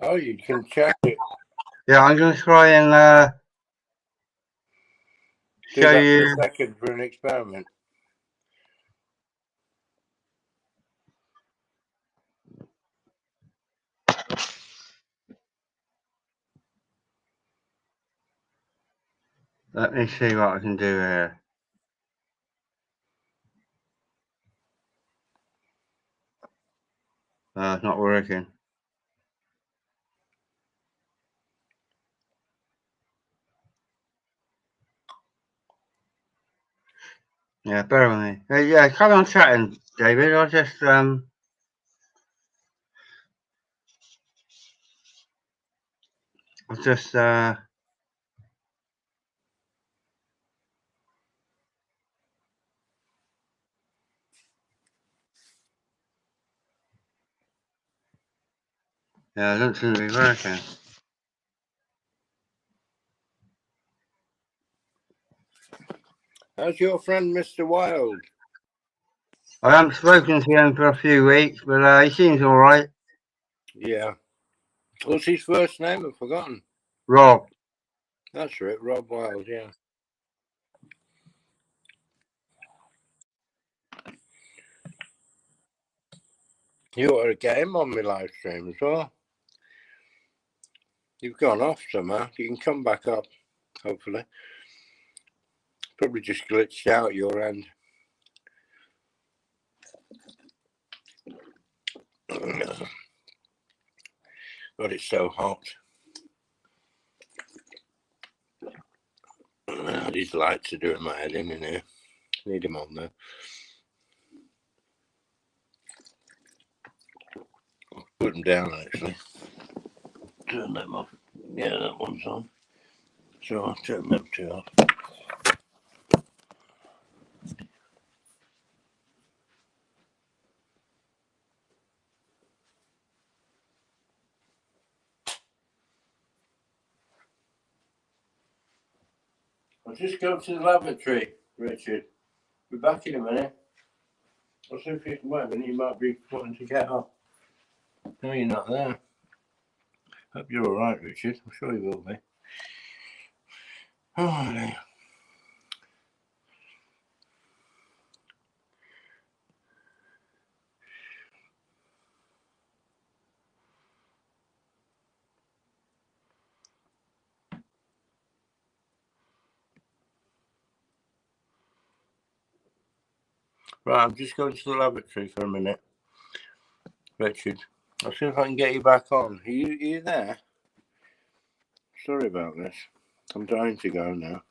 Oh, you can check it. Yeah, I'm going to try and show you. For a second for an experiment. Let me see what I can do here. It's not working. Yeah, bear with me. Yeah, carry on chatting, David. I'll just yeah, it doesn't seem to be working. How's your friend Mr. Wild? I haven't spoken to him for a few weeks, but he seems all right. Yeah. What's his first name? I've forgotten. Rob. That's right, Rob Wild, yeah. You ought to get him on my live stream as well. You've gone off somehow. You can come back up, hopefully. Probably just glitched out your end. But it's so hot. These lights are doing my head in here. Need them on there. Put them down actually. Turn them off. Yeah, that one's on. So I'll turn them two off. I'll just go to the lavatory, Richard. Be back in a minute. I'll see if you can wait a minute. You might be wanting to get up. No, you're not there. Hope you're all right, Richard. I'm sure you will be. Oh, dear. Right, I'm just going to the lavatory for a minute, Richard. I'll see if I can get you back on. Are you there? Sorry about this. I'm dying to go now.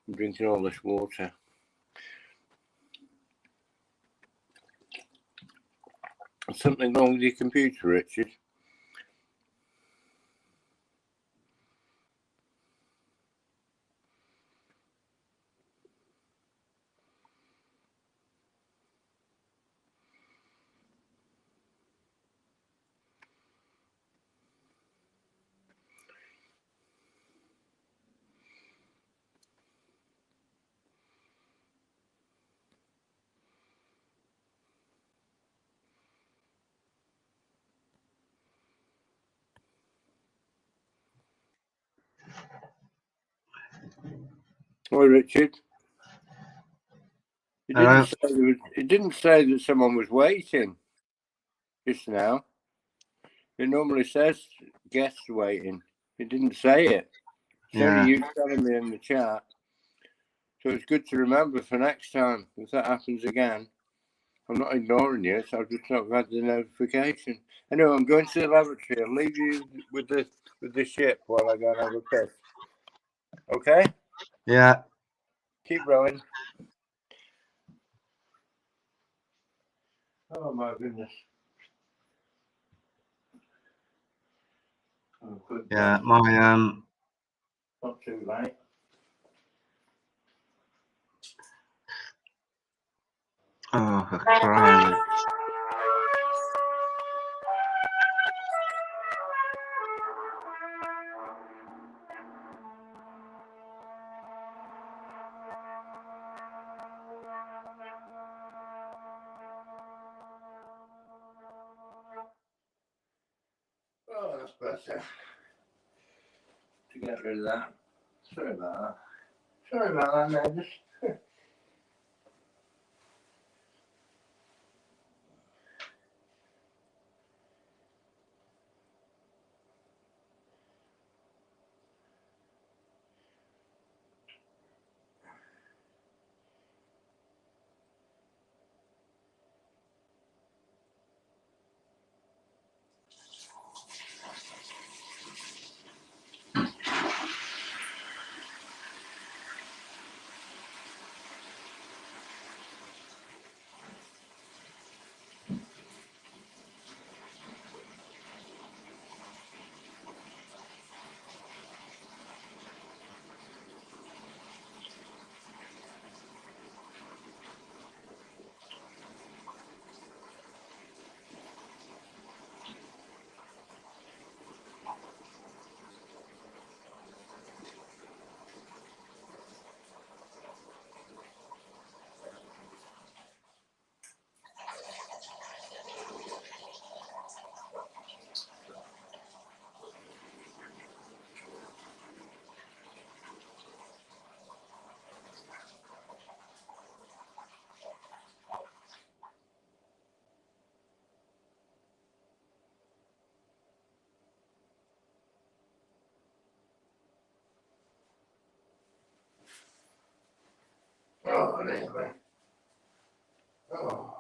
I'm drinking all this water. Is something wrong with your computer, Richard? Hi, Richard. It didn't say that someone was waiting just now. It normally says guests waiting. It didn't say it. It's only you telling me in the chat. So it's good to remember for next time. If that happens again, I'm not ignoring you, so I've just not had the notification. Anyway, I'm going to the lavatory. I'll leave you with the ship while I go and have a piss. Okay? Yeah. Keep rowing. Oh my goodness. Oh, good. Yeah, my Not too late. oh, for crying. Oh, that's better. To get rid of that. Sorry about that. Sorry about that, neighbours. Oh, anyway. Oh.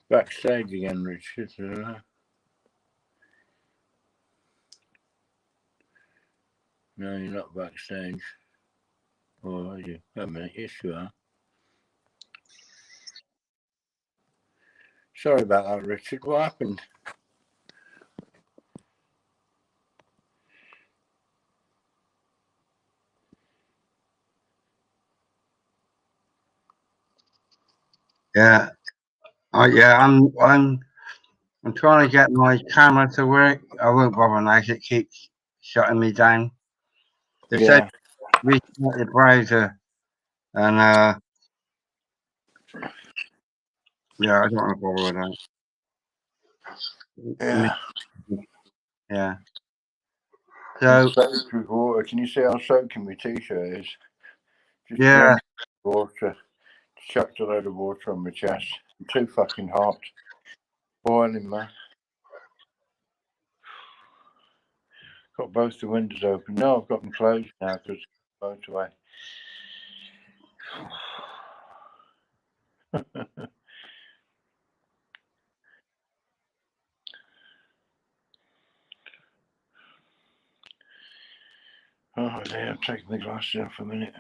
Backstage again, Richard. No, you're not backstage. Or are you? Wait a minute, yes you are. Sorry about that, Richard. What happened? Yeah. I'm trying to get my camera to work. I won't bother now. It keeps shutting me down. They said restart your browser, and yeah, I don't want to bother with that. Yeah. So soaked with water. Can you see how soaking my t-shirt is? Just yeah, water. Chucked a load of water on my chest. I'm too fucking hot. Boiling, man. Got both the windows open. No, I've got them closed now because it's motorway. Oh dear, I'm taking the glasses off a minute.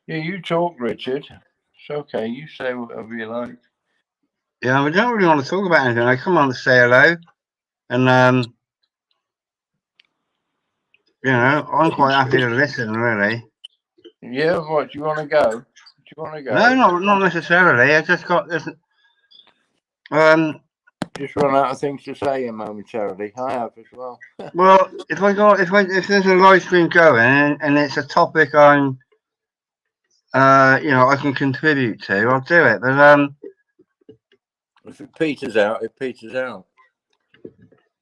Yeah, you talk, Richard. It's okay. You say whatever you like. yeah. We don't really want to talk about anything. I come on to say hello, and you know, I'm quite happy to listen. Really. Yeah, what? Do you want to go? Do you want to go? No, not necessarily. I just got this. Just run out of things to say momentarily. I have as well. Well, if there's a live stream going and it's a topic I'm, you know, I can contribute to, I'll do it. But If it peters out, it peters out.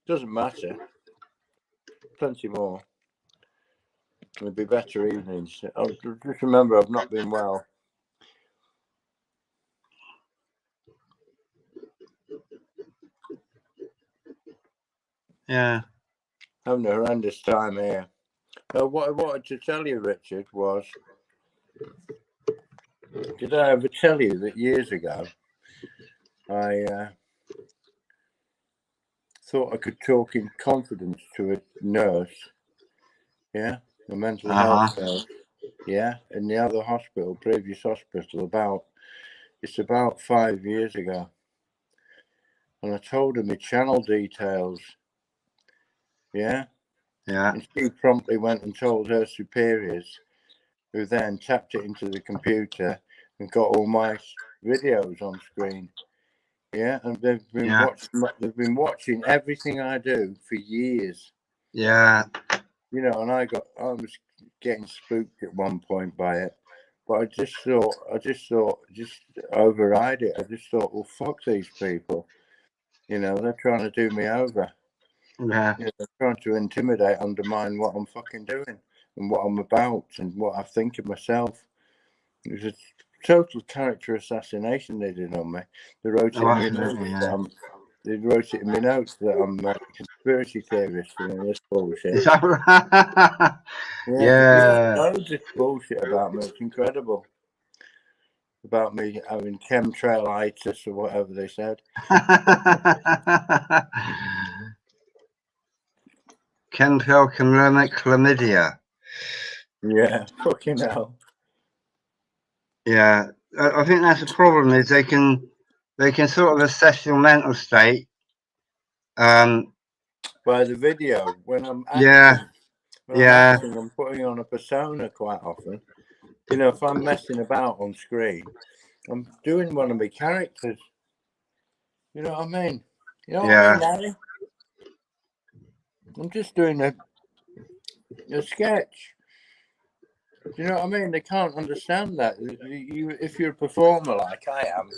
Doesn't matter. Plenty more. It'll be better evenings. I'll just remember I've not been well. yeah. Having a horrendous time here. What I wanted to tell you, Richard, was, did I ever tell you that years ago I thought I could talk in confidence to a nurse, yeah, a mental health nurse, yeah, in the other hospital, previous hospital, it's about 5 years ago. And I told her my channel details, yeah, and she promptly went and told her superiors, who then tapped it into the computer and got all my videos on screen. Yeah, and they've been watching everything I do for years. Yeah. You know, and I was getting spooked at one point by it, but I just thought, just override it. I just thought, well, fuck these people. You know, they're trying to do me over. Yeah. You know, they're trying to intimidate, undermine what I'm fucking doing and what I'm about and what I think of myself. It was a total character assassination they did on me. They wrote it in my notes. They wrote it in my notes that I'm a conspiracy theorist and all this bullshit. Is that right? Yeah. Loads of bullshit about me. It's incredible. About me having chemtrailitis or whatever they said. Chemtrail chlamydia. Yeah, fucking hell. Yeah, I think that's the problem. Is they can sort of assess your mental state. By the video, when I'm acting, I'm putting on a persona quite often. You know, if I'm messing about on screen, I'm doing one of my characters. You know what I mean? You know what I mean, Danny? I'm just doing a sketch. Do you know what I mean? They can't understand that. If you're a performer like I am,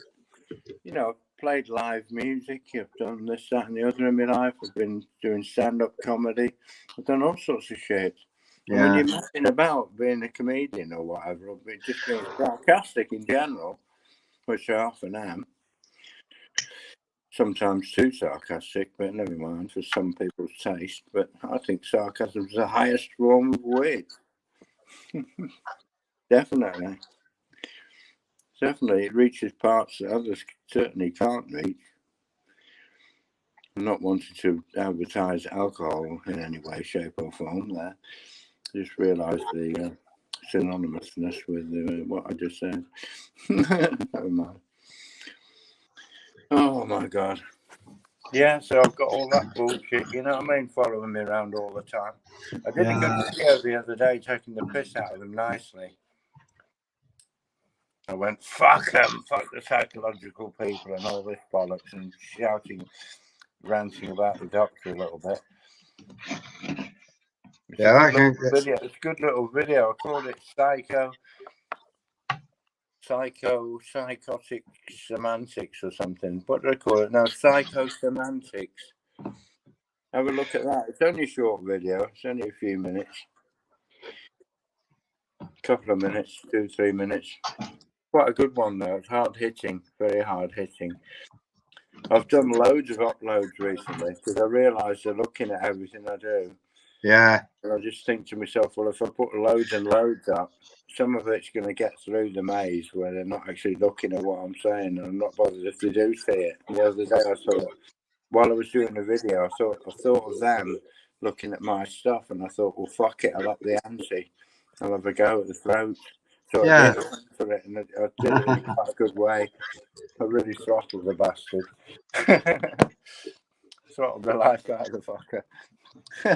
you know, played live music, I've done this, that, and the other in my life. I've been doing stand-up comedy. I've done all sorts of shit. And when you're messing about being a comedian or whatever, or just being sarcastic in general, which I often am, sometimes too sarcastic, but never mind, for some people's taste. But I think sarcasm is the highest form of wit. Definitely. It reaches parts that others certainly can't reach. not wanting to advertise alcohol in any way, shape, or form. There, just realised the synonymousness with what I just said. Never mind. Oh my god. Yeah, so I've got all that bullshit, you know what I mean, following me around all the time. I did a good video the other day taking the piss out of them nicely. I went, fuck them, fuck the psychological people and all this bollocks, and shouting, ranting about the doctor a little bit. It's a good little video. I called it psychotic semantics or something. What do I call it now? Psychosemantics. Have a look at that. It's only a short video. It's only a few minutes. A couple of minutes, 2-3 minutes. Quite a good one though. It's hard hitting, very hard hitting. I've done loads of uploads recently because I realise they're looking at everything I do. Yeah. And I just think to myself, well, if I put loads and loads up, some of it's going to get through the maze where they're not actually looking at what I'm saying, and I'm not bothered if they do see it. The other day I thought, while I was doing the video, I thought of them looking at my stuff, and I thought, well, fuck it, I'll up the ante. I'll have a go at the throat. So I did for it, and I did it in quite a good way. I really throttled the bastard. Throttled the life out of the fucker.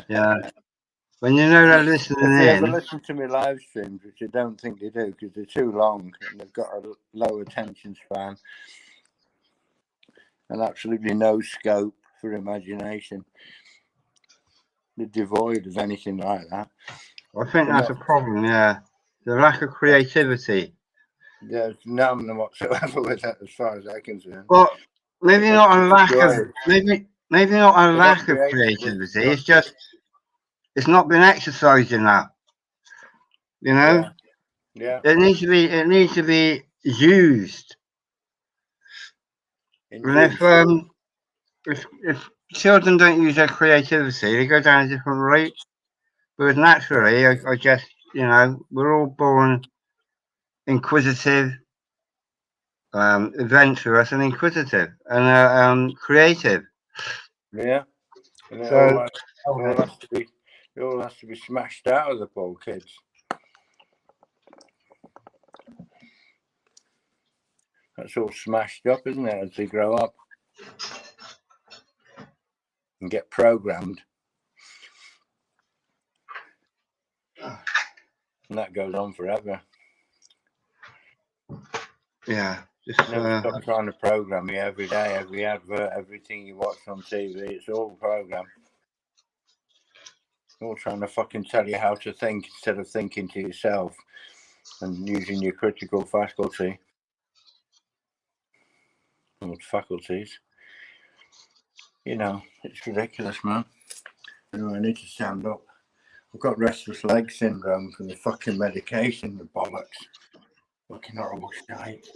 Yeah. When you know they're listening if they ever in. listen to me live streams, which I don't think they do because they're too long and they've got a low attention span and absolutely no scope for imagination. They're devoid of anything like that. I think that's a problem, yeah. The lack of creativity. There's none whatsoever with that as far as I'm concerned. Well, maybe not a lack of maybe not a lack of creativity. It's just it's not been exercised enough. You know? Yeah. It needs to be used. And if children don't use their creativity, they go down a different route. But naturally, I guess, you know, we're all born inquisitive, adventurous, and inquisitive, and creative. Yeah. And it all has to be smashed out of the poor kids. That's all smashed up, isn't it, as they grow up and get programmed. And that goes on forever. Yeah. Never stop trying to program you every day, every advert, everything you watch on TV. It's all programmed. All trying to fucking tell you how to think instead of thinking to yourself and using your critical faculty. Or faculties. You know, it's ridiculous, man. Anyway, I need to stand up. I've got restless leg syndrome from the fucking medication, the bollocks. Fucking horrible shite.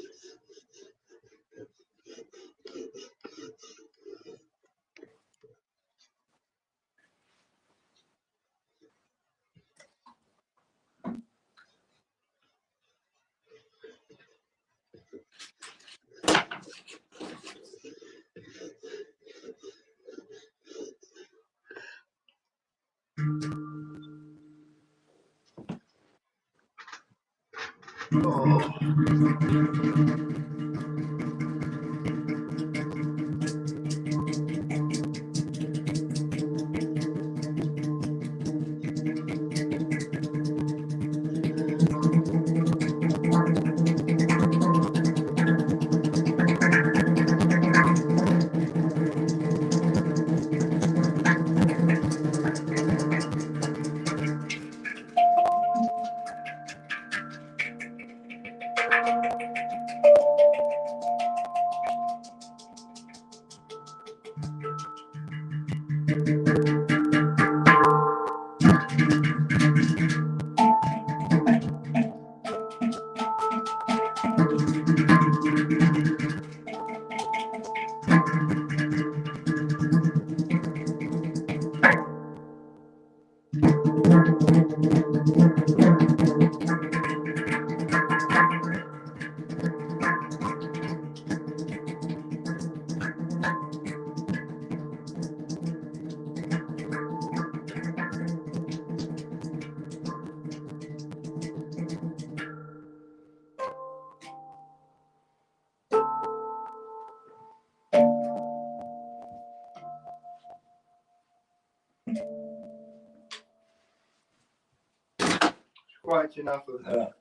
quite enough of that.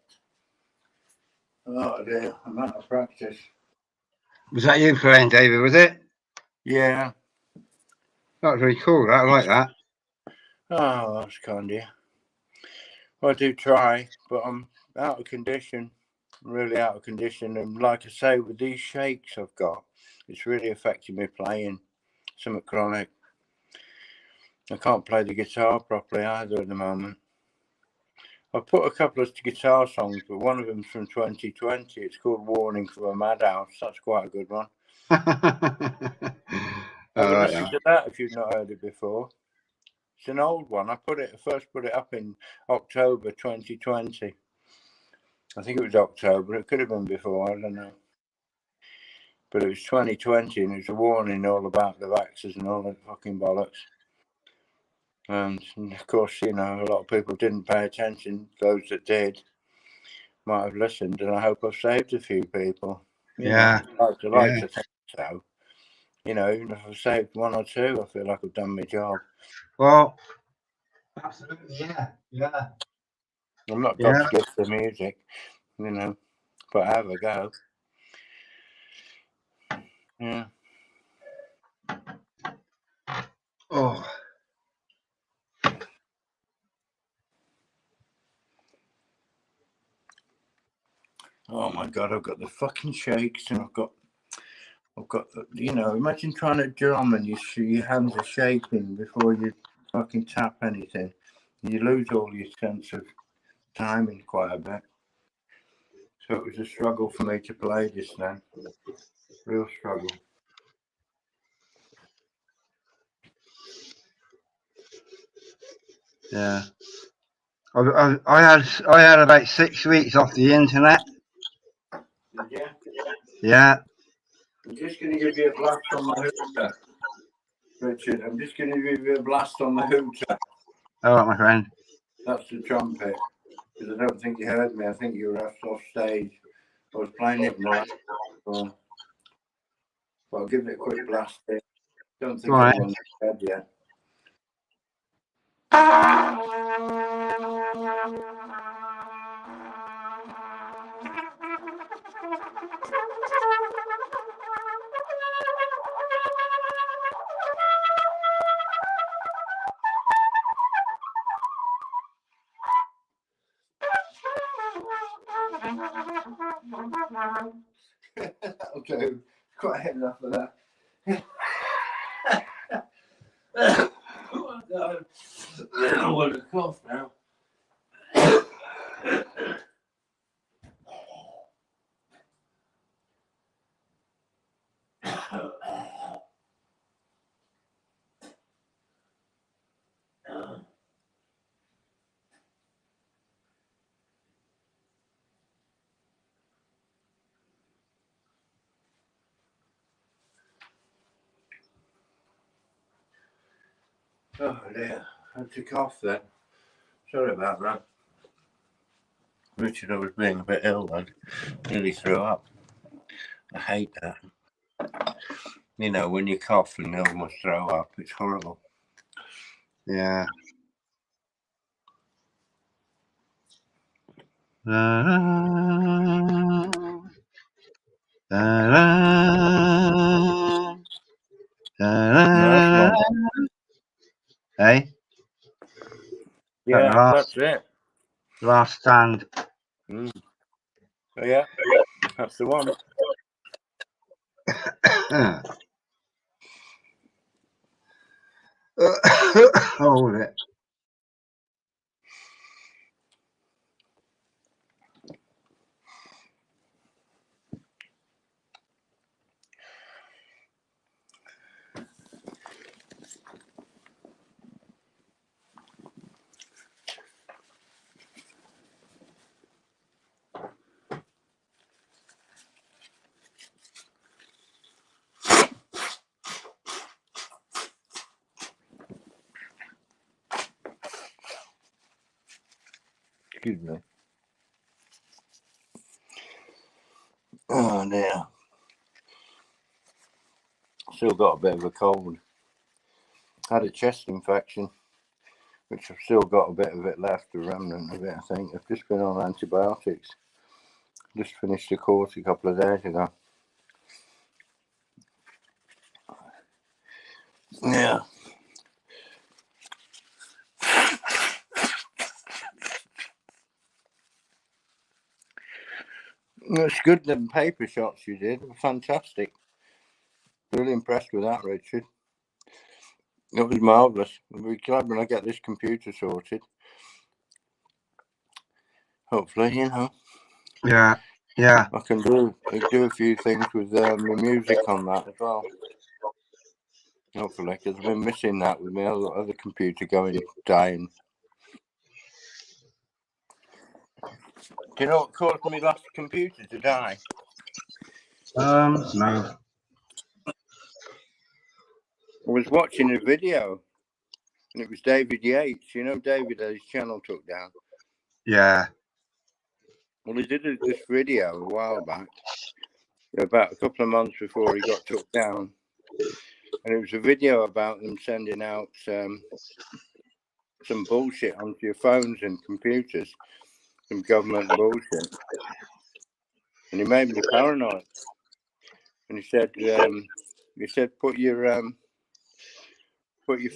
Oh dear, I'm out of practice. Was that you playing, David? Was it? Yeah. That was really cool. I like that. Oh, that's kind of you. Well, I do try, but I'm out of condition. Really out of condition. And like I say, with these shakes I've got, it's really affecting me playing. Something chronic. I can't play the guitar properly either at the moment. I've put a couple of guitar songs, but one of them's from 2020. It's called Warning from a Madhouse. That's quite a good one. I like Listen that. to that if you've not heard it before. It's an old one. I first put it up in October 2020. I think it was October. It could have been before. I don't know. But it was 2020, and it's a warning all about the vaxxers and all that fucking bollocks. And of course, you know, a lot of people didn't pay attention. Those that did might have listened, and I hope I've saved a few people. Yeah. I'd like to think so. You know, even if I've saved one or two, I feel like I've done my job. Well, absolutely, yeah. I'm not God's gift to music, you know, but I have a go. Yeah. Oh. Oh my God, I've got the fucking shakes, and I've got, you know, imagine trying to drum and your hands are shaking before you fucking tap anything. You lose all your sense of timing quite a bit. So it was a struggle for me to play just then. Real struggle. Yeah. I had about 6 weeks off the internet. Did you? Yeah. I'm just going to give you a blast on the hooter, Richard. I'm just going to give you a blast on the hooter. All right, my friend. That's the trumpet. Because I don't think you heard me. I think you were off stage. I was playing it in the last one. But I'll give it a quick blast here. Don't think anyone's heard yet. That'll do. Quite enough of that. Oh, God. I want to cough now. Oh dear, I had to cough then. Sorry about that. Richard, I was being a bit ill then. Nearly threw up. I hate that. You know, when you cough and almost throw up, it's horrible. Yeah. Hey? Yeah, that's it. Last stand. Oh, yeah, that's the one. Hold it. Excuse me. Oh dear. Still got a bit of a cold. Had a chest infection. which I've still got a bit of it left, a remnant of it, I think. I've just been on antibiotics. Just finished the course a couple of days ago. Yeah. It's good, them paper shots you did. Fantastic. Really impressed with that, Richard. It was marvellous. I'll be glad when I get this computer sorted. Hopefully, you know. Yeah, yeah. I can do a few things with the music on that as well. Hopefully, because I've been missing that with my other computer dying. Do you know what caused my last computer to die? No. I was watching a video, and it was David Yates. You know, David had his channel took down. Yeah. Well, he did this video a while back, about a couple of months before he got took down, and it was a video about them sending out some bullshit onto your phones and computers, some government bullshit, and he made me paranoid. And he said put your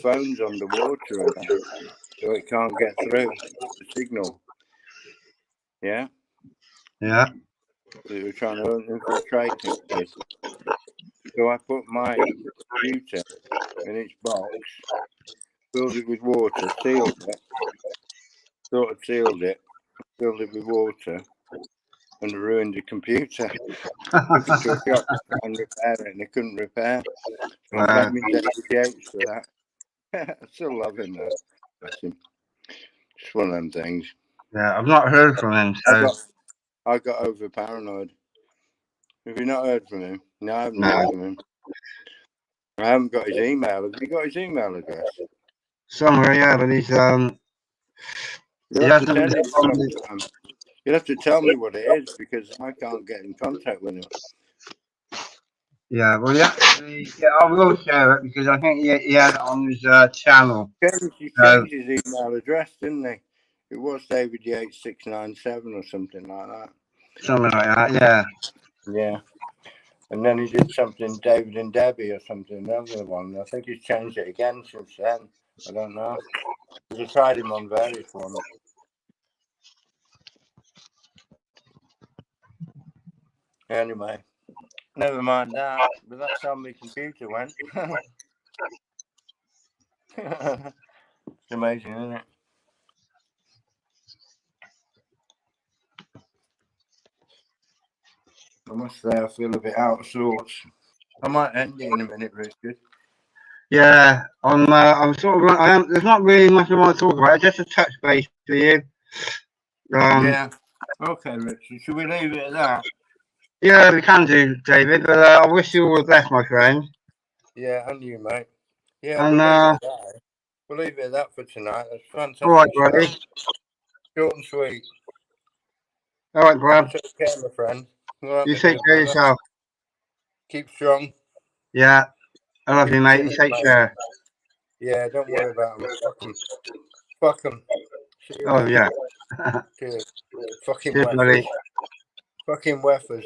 phones underwater so it can't get through the signal. Yeah. Yeah. They were trying to infiltrate it. So I put my computer in its box, filled it with water, sealed it, filled it with water, and ruined the computer. Took it to a shop to try and repair it, and they couldn't repair. So I'm blaming David Yates for that. I still love him though. Bless him. Just one of them things. Yeah, I've not heard from him, so I got over paranoid. Have you not heard from him? No, I haven't heard from him. I haven't got his email. Have you got his email address? Somewhere, yeah, but he's You'll have to send it sometime. You'll have to tell me what it is because I can't get in contact with him. Yeah, well, yeah, I will share it because I think he had it on his channel. He changed his email address, didn't he? It was David Yates 697 or something like that. Something like that, yeah. Yeah. And then he did something, David and Debbie or something, another one. I think he's changed it again since then. I don't know. I tried him on various ones. Anyway, never mind that. But that's how my computer went. It's amazing, isn't it? I must say, I feel a bit out of sorts. I might end it in a minute, Richard. Yeah, I'm sort of. There's not really much I want to talk about. Just a touch base for you. Yeah. Okay, Richard. Should we leave it at that? Yeah, we can do, David. But I wish you all the best, my friend. Yeah, and you, mate. Yeah, And we'll leave it at that for tonight. That's fantastic. All right, buddy. Short and sweet. All right, Brad. Take care, my friend. Right, you take care of yourself. Keep strong. Yeah. I love you, mate. You take care. Yeah, don't worry about them. Fuck them. Oh, yeah. Cheers. Fucking Cheers, buddy. Fucking weffers.